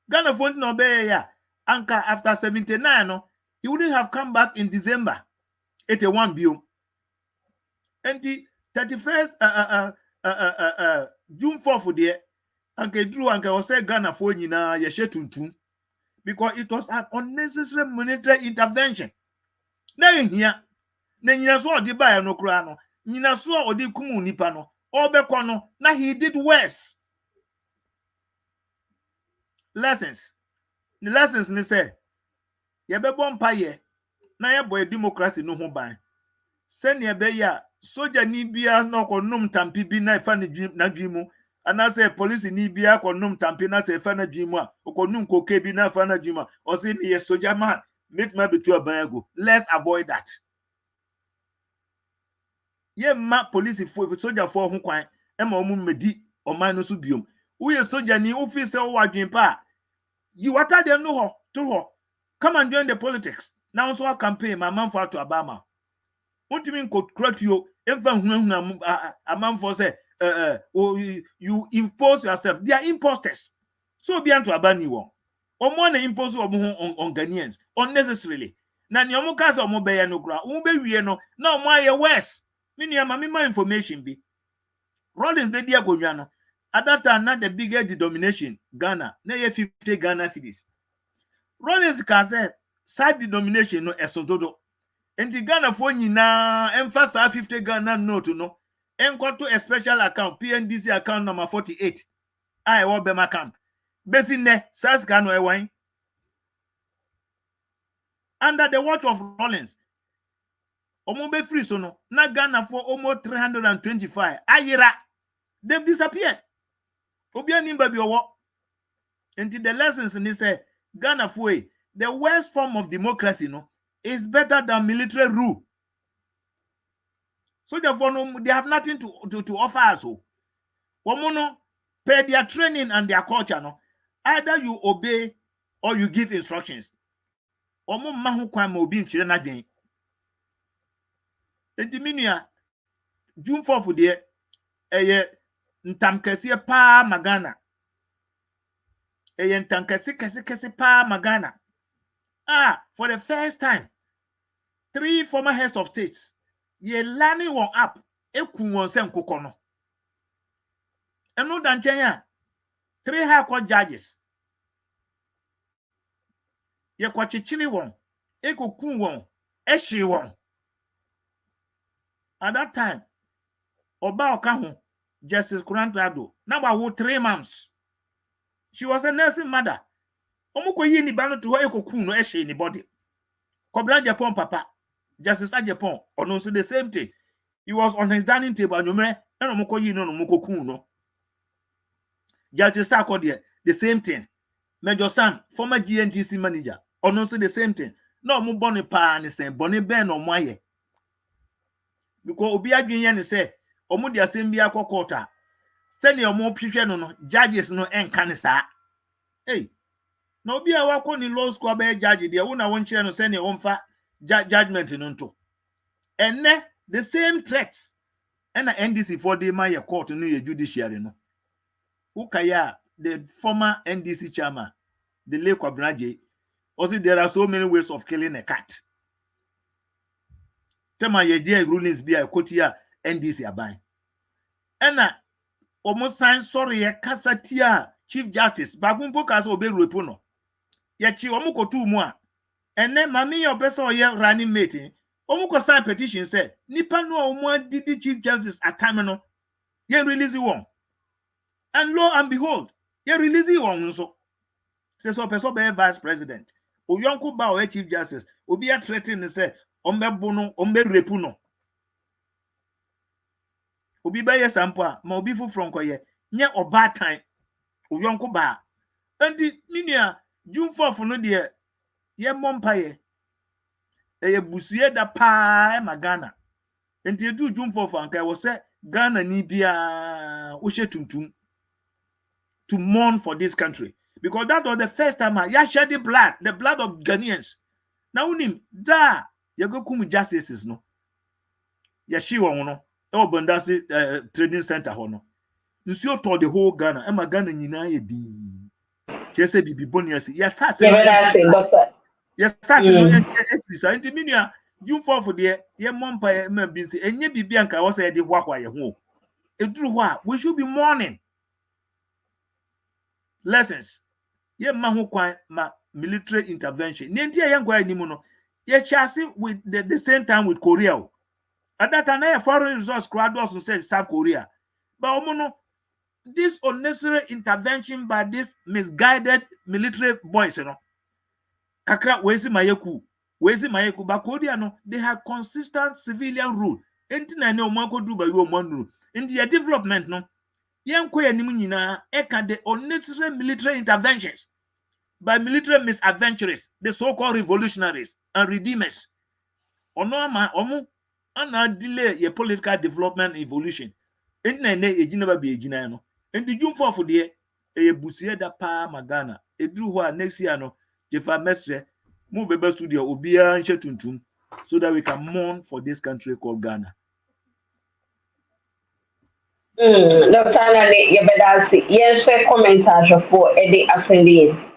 Ghana Fontin obey ya. Anka after 79, no, he wouldn't have come back in December 81 bill. And the 31st June 4th for there, Anke Drew Anke was say Ghana for nyina ye shetuntum because it was an unnecessary monetary intervention. Now in here, na nyina so odi ba no kura no, nyina so odi kumu nipa no, obekọ no, na he did worse. Lessons. The lessons ni say, ye be bọ mpa ye, na ye boy democracy no ho ban. Send ye be ya, soja ni bia no konum tampi bi na ifa na dwimu. And I say police ni bia konum tampi na se ifa na dwimu a, konum koke bi na ifa na dwimu. O say me soja man, make me betu aban go. Let's avoid that. Ye ma police for soja for ho kwan, e ma omu medi oman no so biom. Wo ye soja ni office o wadwen pa. You water them no ho, to ho. Come and join the politics. Now so campaign my man for to Obama. What do you mean could correct you? If a man for say you impose yourself. They are imposters. So be to abani one. Or more impose on Ghanaians unnecessarily. Now your case or mobile no gra. We no now my worse. Meaning my information be. Rollins the dia go. At that time, not the biggest denomination, Ghana, na 50 Ghana cities. Rollins can say, side denomination no esododo. And the Ghana for na emphasize 50 Ghana note no. And go to a special account, PNDC account number 48. I will be my camp. Basically, SAS Ghana wine. Under the watch of Rollins, Omombe free so no, na Ghana for almost 325. Ayira, they've disappeared. Obia nimba bi owo. Until the lessons in say Ghana for the worst form of democracy no is better than military rule. So therefore no, they have nothing to offer us. Womono pay their training and their culture no. Either you obey or you give instructions. Omo mahu kwa ma obi nchire na dwen. Enti minia June 4 for there eye ntam kese pa magana. Eye ntam kese pa magana. For the first time 3 former heads of states ye learning one up eku won se nkokọ no. Eno dan chen ya 3 high court judges ye kwachichiri won ekoku won ehye won. At that time Oba Okahu Justice Kurantado number 3 months. She was a nursing mother. Omuko yi ni bano to ekoku no ehye ni body. Kobra Japan papa Justice Japan ono so the same thing. He was on his dining table anyumre and omuko yi no mukoku no. Justice Sarkodie the same thing. Major Sam former GNTC manager ono so the same thing. No mu boni pa ni say boni ben no moye. Because obi adwen ne say omo de asem bi akokota. Send your more picture no judges no enka ne saa. Hey. Na obi a wako ni law school be judge de wo na won kire no send your omfa judgment no nto. Enne the same threats. And NDC for the my court no ye judiciary no. Ukaya the former NDC chairman, the late Kwabraje, also there are so many ways of killing a cat. Tema ye dear rulings be a quote here NDC abai. And almost sign sorry a kasatia Chief Justice Bagumpo Kaso Obe Repuno. Yachi Omuko 2 more. And then Mammy your best or your running meeting. Omuko sign petition said Nipa no one did the Chief Justice at Tamino. Ye release one. And lo and behold, ye release one so. Says so person be vice president. O yonko ba o Chief Justice. Obi a threatening say ombe bono ombe repuno. Obi ba ye sampa ma obi fu from koye nye oba time o yonko ba enti minia June 4 no de ye mompaye e busuye da pa e magana enti edu June 4 anka wo se Ghana ni bia wo she tuntum to mourn for this country because that was the first time ya shed the blood of Ghanaians. Now unim da ye go kum justices no ya shi won no e obandase trading center ho no nsuo to the whole Ghana e magana nyina ye di chese bibi bonias yes sase doctor yes sase no enti enti minia June 4 de ye mompa ma bi nsi enye bibi anka wo say de hwahwa ye ho eduru ho a we should be mourning lessons ye ma ho kwan ma military intervention nenti ye ngwa animu no ye chase with the same time with Korea at that time foreign resource graduates said South Korea but omono this unnecessary intervention by this misguided military boys, you know. Kakra wezi mayeku ba Korea no they have consistent civilian rule. Enti na ne omanko do ba yo rule. Enti your development no yenko yanim nyina e can the unnecessary military interventions by military misadventurers, the so-called revolutionaries and redeemers. Ono ama omo ana delay your political development evolution. Enti na ne ejina ba bi ejina no. And the June 4 de e busie da pa magana edru ho a next year no jefa mesre mu bebe studio obia nche tuntum so that we can mourn for this country called Ghana. Dr. Anani yebedasi yes commentage for Eddie Assendi.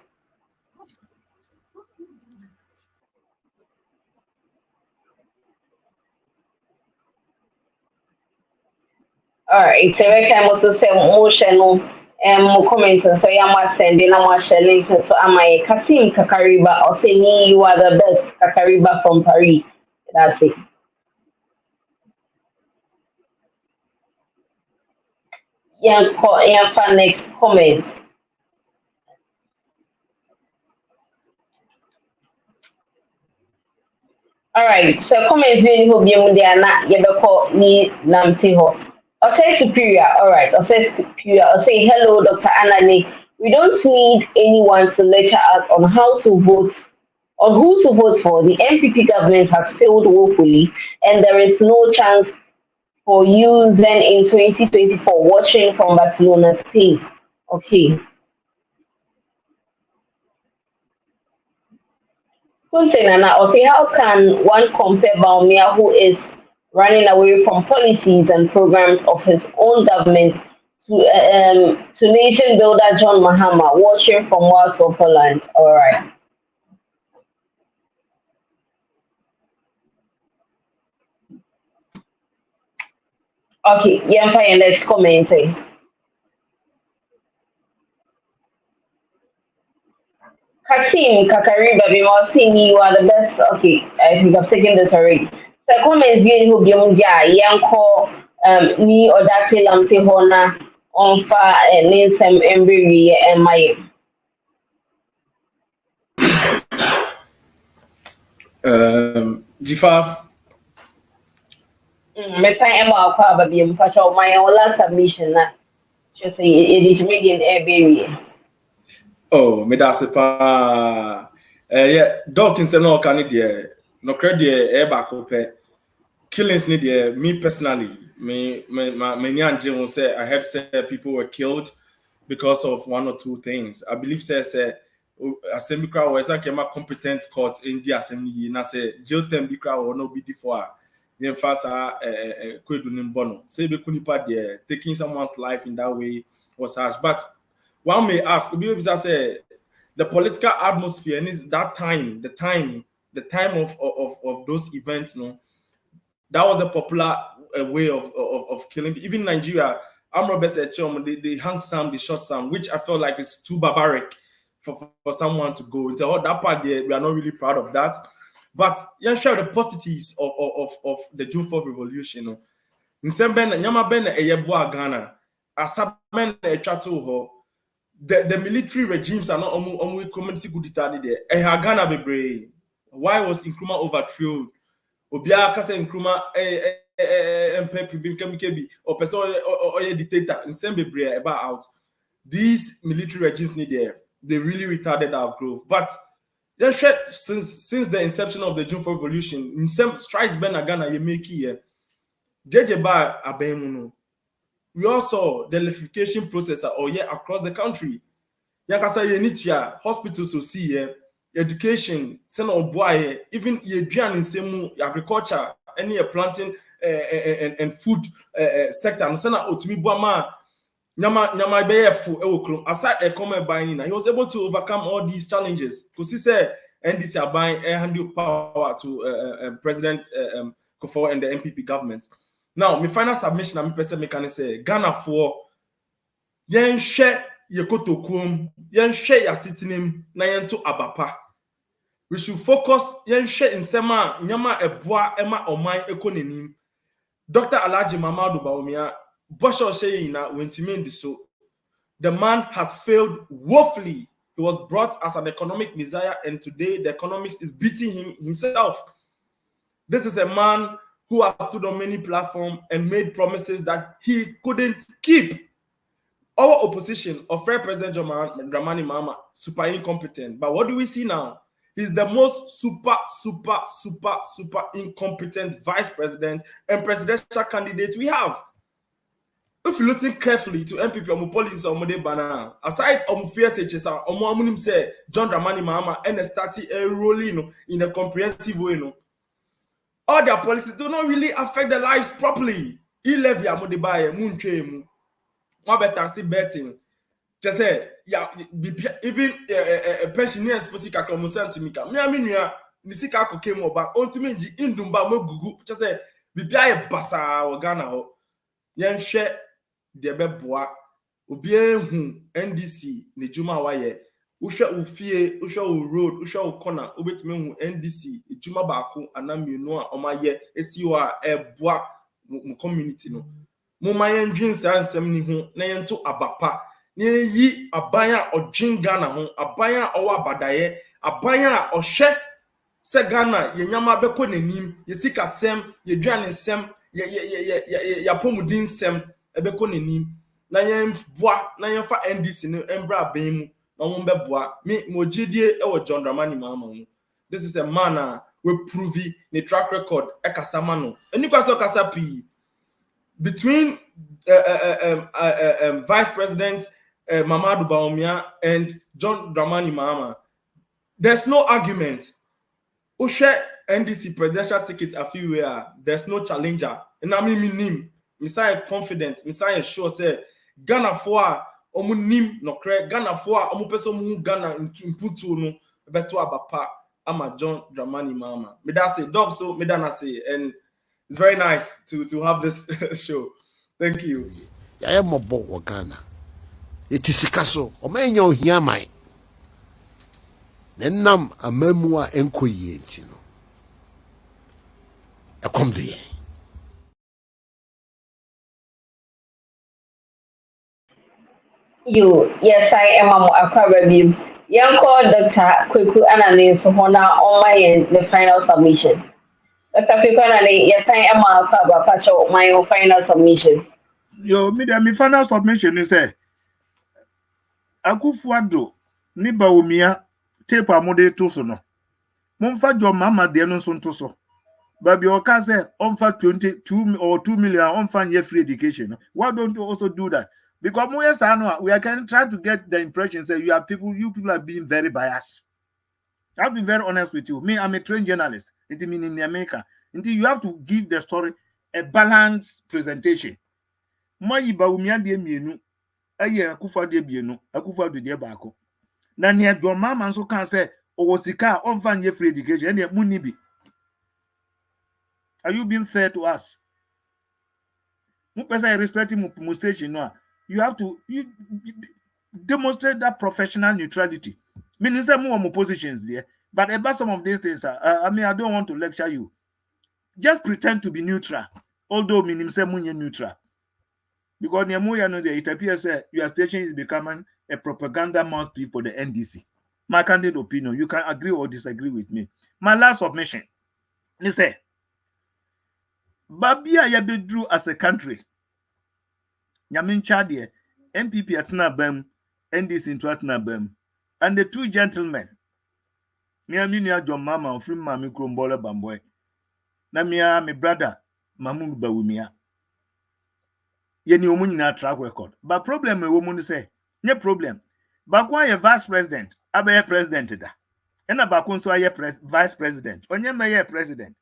All right, so we can also say motion more comments so ya ma send na ma share link so amai Kasim Kakariba or say you are the best Kakariba from Paris. That's it. Yeah, for next comment. All right, so comments really hope you are not you call me Namti ho. I'll say superior, all right. I'll say superior. I'll say hello, Dr. Anani. We don't need anyone to lecture us on how to vote, on who to vote for. The NPP government has failed woefully, and there is no chance for you then in 2024 watching from Barcelona to pay. Okay. I'll say how can one compare Baumia, who is running away from policies and programs of his own government, to nation builder John Mahama, watching from Warsaw, Poland. All right. Okay, yeah, fine. Let's comment. Kasim Kakariba, we must see you are the best. Okay, I think I've taken this already. So comments being who be yanko ni odate lamte hona on fa ninsem embry and my Jifa Mr. Emma probably my own last submission just say it is median air. oh me da se pa yeah Dawkins no kan de no credit e ba ko pe killings ni de me personally me nyanje won say I heard say people were killed because of one or two things. I believe say assembly crowd was like a competent court in the assembly na say jail term the crowd will not be before the fasa kwedunim bono say be kunipa there taking someone's life in that way was harsh. But one may ask, say the political atmosphere and that time, the time of those events, no, that was the popular way of killing. Even Nigeria, armed robbers they hang some, they shot some, which I felt like is too barbaric for someone to go into. That part there, we are not really proud of that. But share the positives of the June 4th revolution. In some ben nyama ben eyebo Ghana, asaben echato the military regimes are not community good there. Ghana bebre. Why was Nkrumah overthrown? Obia kase Nkrumah MPP or person or a dictator in some bebre about out. These military regimes need there. They really retarded our growth. But since the inception of the June 4th revolution, in some strides ben Ghana you make here. Jejeba abemuno. We also the electrification process across the country. Yankasa yenitia hospitals so see education, send on boy, even Yedrian in semu agriculture, any planting and food sector. And send out to me Buama Nyama Beye for Eokrum. Aside a comment buying, he was able to overcome all these challenges. Because he said NDC are buying hand power to President Kufuor and the NPP government. Now, my final submission, I'm person can say Ghana for yen share yekoto kum, yen share ya sitinim na yen to abapa. We should focus yen share in sema nyama eboa ema omai ekonenim. Dr. Alhaji Mamadou Bawumia Bosho Sheyina wentimendi so. The man has failed woefully. He was brought as an economic messiah, and today the economics is beating him himself. This is a man who has stood on many platforms and made promises that he couldn't keep. Our opposition of President Dramani Mahama, super incompetent. But what do we see now? He's the most super incompetent vice president and presidential candidate we have. If you listen carefully to NPP or policies or banana, aside fears say John Dramani Mahama and started rolling in a comprehensive way. All their policies do not really affect their lives properly. Even pensioners for sika kromosan to mika. Me aminua ni sika akokemo ba ontimi indumba mo gugu. Just say bibia e basa o Ghana ho. Yen hwe de beboa obi ehu NDC ne juma waye. Uhwe ufie, uhwe u road, uhwe u corner, obetime hu NDC ejuma baako anamienu a omaye esiwo a eboa mu community no. Mo mayen dwinsa ansem ni hu na yento abapa. Yi abanya odwin Ghana ho, abanya owa abadaye, abanya ohwe se Ghana ye nyama beko nanim, ye sika sem, ye duane sem, ye pomudin sem ebeko nanim. Na yen boa, na yen fa NDC no embra aban mu. Me mojidie ewo John Dramani Mahama. This is a man we prove the track record ekasama no. Eni kwaso kasapi between Vice President Mamadou Bawumia and John Dramani Mahama. There's no argument. Ushe NDC presidential ticket a few where there's no challenger. And I mean Messiah confident, Messiah sure say Ghana for omunim no kre Ghana for omu peso mu Ghana imputu no beto abapa ama John Dramani Mahama. Me da say dog so me da na say, and it's very nice to have this show. Thank you. Ya ya mobo wa Ghana. Etisikaso omenya ohia mai. Nenam amamua enkoye enti no. Ekom de. Yes, I am a problem. Young call Dr. Kweku Anane for Hona on my the final submission. Dr. Kweku Anane, yes, I am a problem. My final submission. Me final submission is Akufuado ni Bawumia tape amode to so no. Momfa jo mama de no so to so. Baby oka say onfa 22 or 2 million onfa ye free education. Why don't you also do that? Because we are trying to get the impression that you people are being very biased. I'll be very honest with you. Me, I'm a trained journalist. It means in America. Until you have to give the story a balanced presentation. Moi Bawumia de mienu, Akufa de bienu, Akufa de bako. Na near your mama so can say, oh, Sika, on fan ye free education, and ye munibi. Are you being fair to us? person respecting my station. No, you have to demonstrate that professional neutrality. Meaning, say more positions there, but about some of these things, I mean, I don't want to lecture you. Just pretend to be neutral, although meaning say more neutral. Because it appears that your station is becoming a propaganda mouthpiece for the NDC. My candid opinion, you can agree or disagree with me. My last submission, they say, Babia Yabedru as a country, Yamin Chadie, NPP atna bem, NDC into atna bem, and the two gentlemen, Miaminia John Mama, Free Mammy Crombola Bamboy, Namia, my brother, Mamun Bawumia. Yeni woman in our track record. But problem a woman say, no problem. But why a vice president? Abe president da. And about so vice president. Onye mayor president.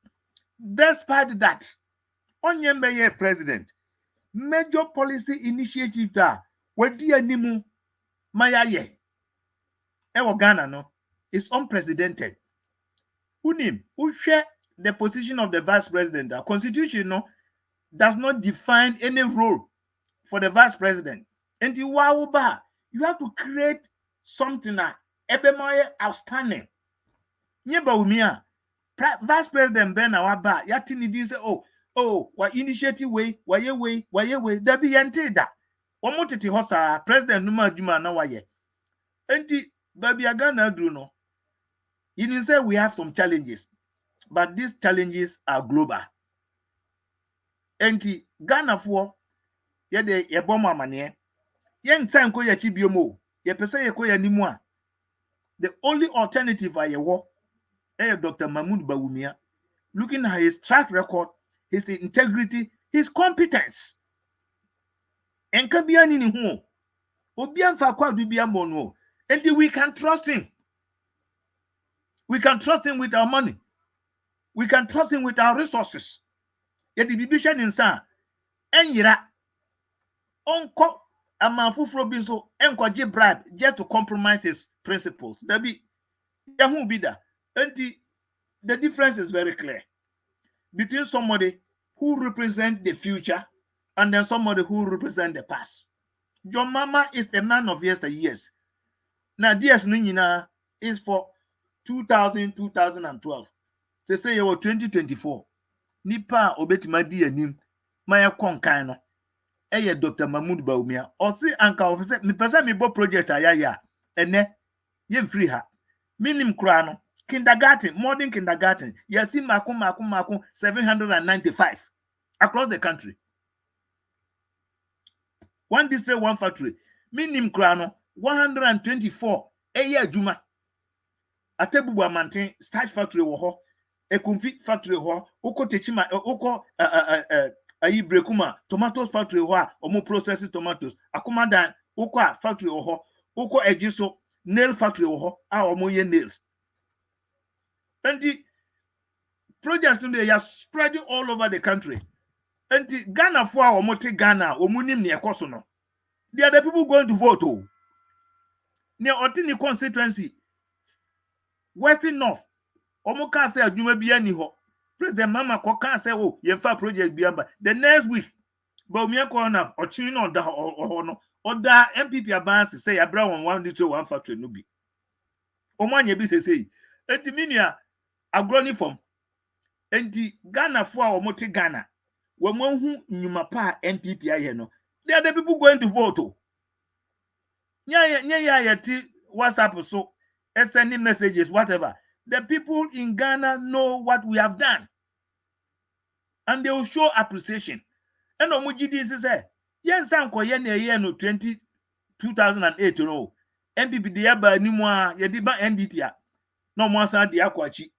Despite that, onye mayor president. Major policy initiative da. Wadi animu maya ye. Ewo Ghana no. It's unprecedented. Unim, who share the position of the vice president. The constitution no does not define any role for the vice president. And you have to create something that ebemaye outstanding. Nyeba umia vice president Ben Awaba yatini din say what initiative way there be yente da. Omotiti hosa president numa adwuma na waye. Enti baby Ghana do no. You didn't say we have some challenges, but these challenges are global. Enti Ghana for yede yebom amane yen san ko ya chibiomo ye pese ye ko ya nimu a the only alternative are yewo Dr. Mahmoud Bawumia, looking at his track record, his integrity, his competence, and can be any who obian fa kwa do bia mono, and we can trust him. We can trust him with our money. We can trust him with our resources. Yet the division in sa enyira onko amanfu frobiso enko bribe just to compromise his principles. That be yahu be that. And the difference is very clear between somebody who represents the future and then somebody who represents the past. John Mama is a man of yesteryears. Now, DS Nina is for 2012. They say you were 2024. Nipa obetima di anim maya konkano. Eye Dr. Mahmoud Bawumia. Or see anka officer me pesa me bo project ayaya. Ene yem free her. Minim krano. Kindergarten, modern kindergarten, you see maku 795 across the country. One district, one factory. Minim krano 124 a year juma. Atebu Mantin starch factory woho, a confit factory ho, oko techima, oko brekuma, tomatoes factory ho, omo processed tomatoes, akumadan, oko factory ho, oko ejiso, nail factory ho, omo ye nails. And the projects today are spreading all over the country. And the Ghana for our multi Ghana, or Munim near Kosono. They are the people going to vote. Near Otini constituency, Western North, Omoka said, you may be any ho. President Mama Koka said, oh, you have project beyond the next week. But me corner or Chino or the MPP advance say, I brought one little one factory nubi. Omanya be say, Etiminia. Agroni form enti Ghana for our multi Ghana when one who nyuma pa NPP no they are the people going to vote. WhatsApp so sending messages whatever. The people in Ghana know what we have done and they will show appreciation. And omujidi say yen sanko yen ye no 2008 no NPP de ba ni mo a ye di ba NDT no mo san de akwachi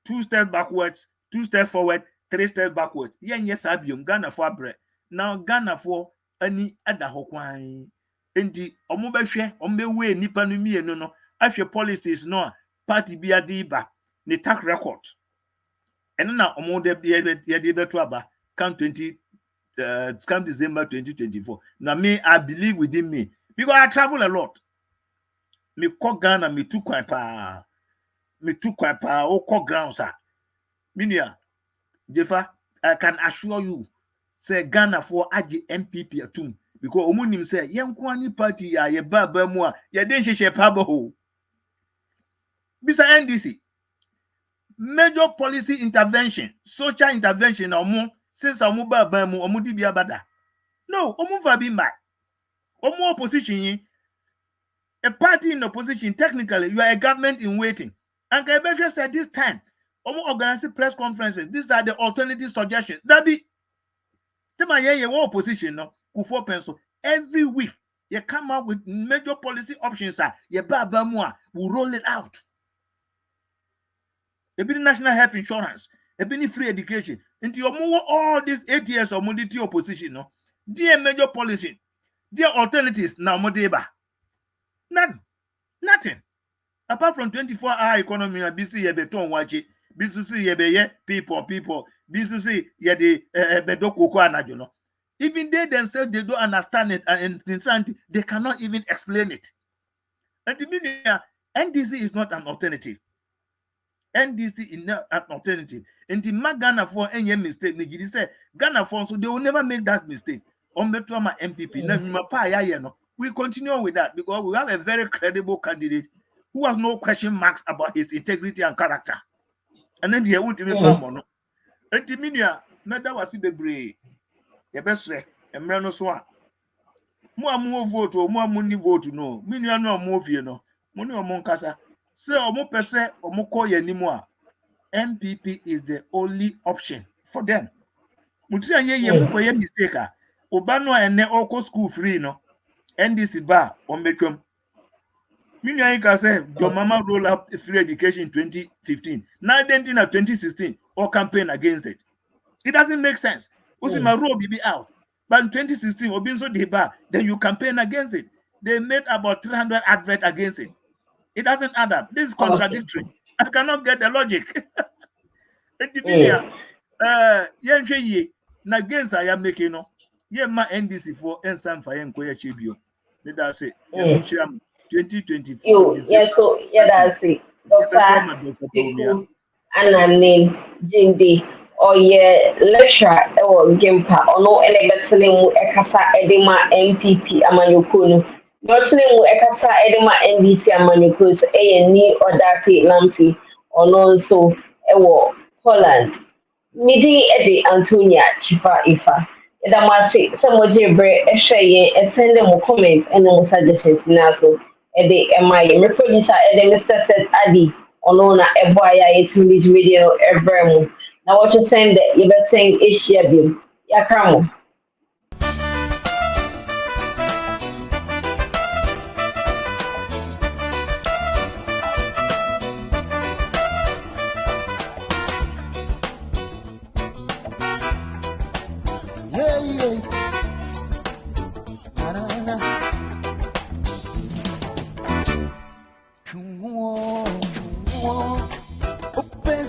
2 steps backwards, 2 steps forward, 3 steps backwards. Yes, Abium, Ghana for bread. Now Ghana for any other hokwan. Enti, omobeshe, ombewe, nipanumi, no. If your policies no party be a diba, the tax record. And now omode be a diba to aba, come December 2024. Now me, I believe within me. Because I travel a lot. Me call Ghana, me too quite pa. Me too quite o grounds are. Minia, Jefa, I can assure you, say Ghana for agi NPP atum because omunim say yenkwani party ya ye baba mu a ye den hwehwe pabo ho bisa NDC major policy intervention social intervention omo since omo baba mu omo di bia bada no omo fa bi ma omo opposition yin a party in opposition technically you are a government in waiting and Kebesha said this time omo organize press conferences these are the alternative suggestions that be tema ye opposition no kufo pencil every week you come out with major policy options ye baba mu a will roll it out a bit national health insurance a bit free education into your all these 8 years of modity opposition no dear major policy dear alternatives now modeba none nothing apart from 24-hour economy na BC ye beton wache BC ye be people BC ye de bedokoko anajo no even they themselves they don't understand it and they cannot even explain it and the meaning NDC is not an alternative NDC is not an alternative and the Ghana for any mistake they say Ghana for so they will never make that mistake on the trauma MPP we continue with that because we have a very credible candidate who has no question marks about his integrity and character. And then he won't even farm on. And the media, Meda was the brave. The best way, and Mrano Swan. More vote or more money vote, no. Minia no more, you know. Money or Moncasa. So, more per se or more call anymore. MPP is the only option for them. Mutia ye mistake. Obano and ne oko school free, no. NDC bar on Betrum. Meaning, I say, your mama roll up free education in 2015. Now, then, in 2016, or campaign against it. It doesn't make sense. Also, my role be out. But in 2016, or being so debar, then you campaign against it. They made about 300 adverts against it. It doesn't add up. This is contradictory. I cannot get the logic. Na against I am making no. Yeah, my NDC for ensign for Enquire Chibio. Let us say, 2024. Yeah, so yeah, that's it. Dr. Anane Jindi or yeah, lecturer or Gimpa or no electrical Ekasa Edema NPP Amanyukunu. Not name Ekasa Edema NDC Amanyukus A&E or Darky Lampi or no so Holland. Nidi Eddie Antonia Chifa Ifa. Damasi, some of your bread, a shay, and send them a comment and no suggestions now. So, a day, am I a producer? And Mr. said, Adi, or no, a boy, I to this video every. Now, what you saying that you were saying is Shabu. Yakamo. Open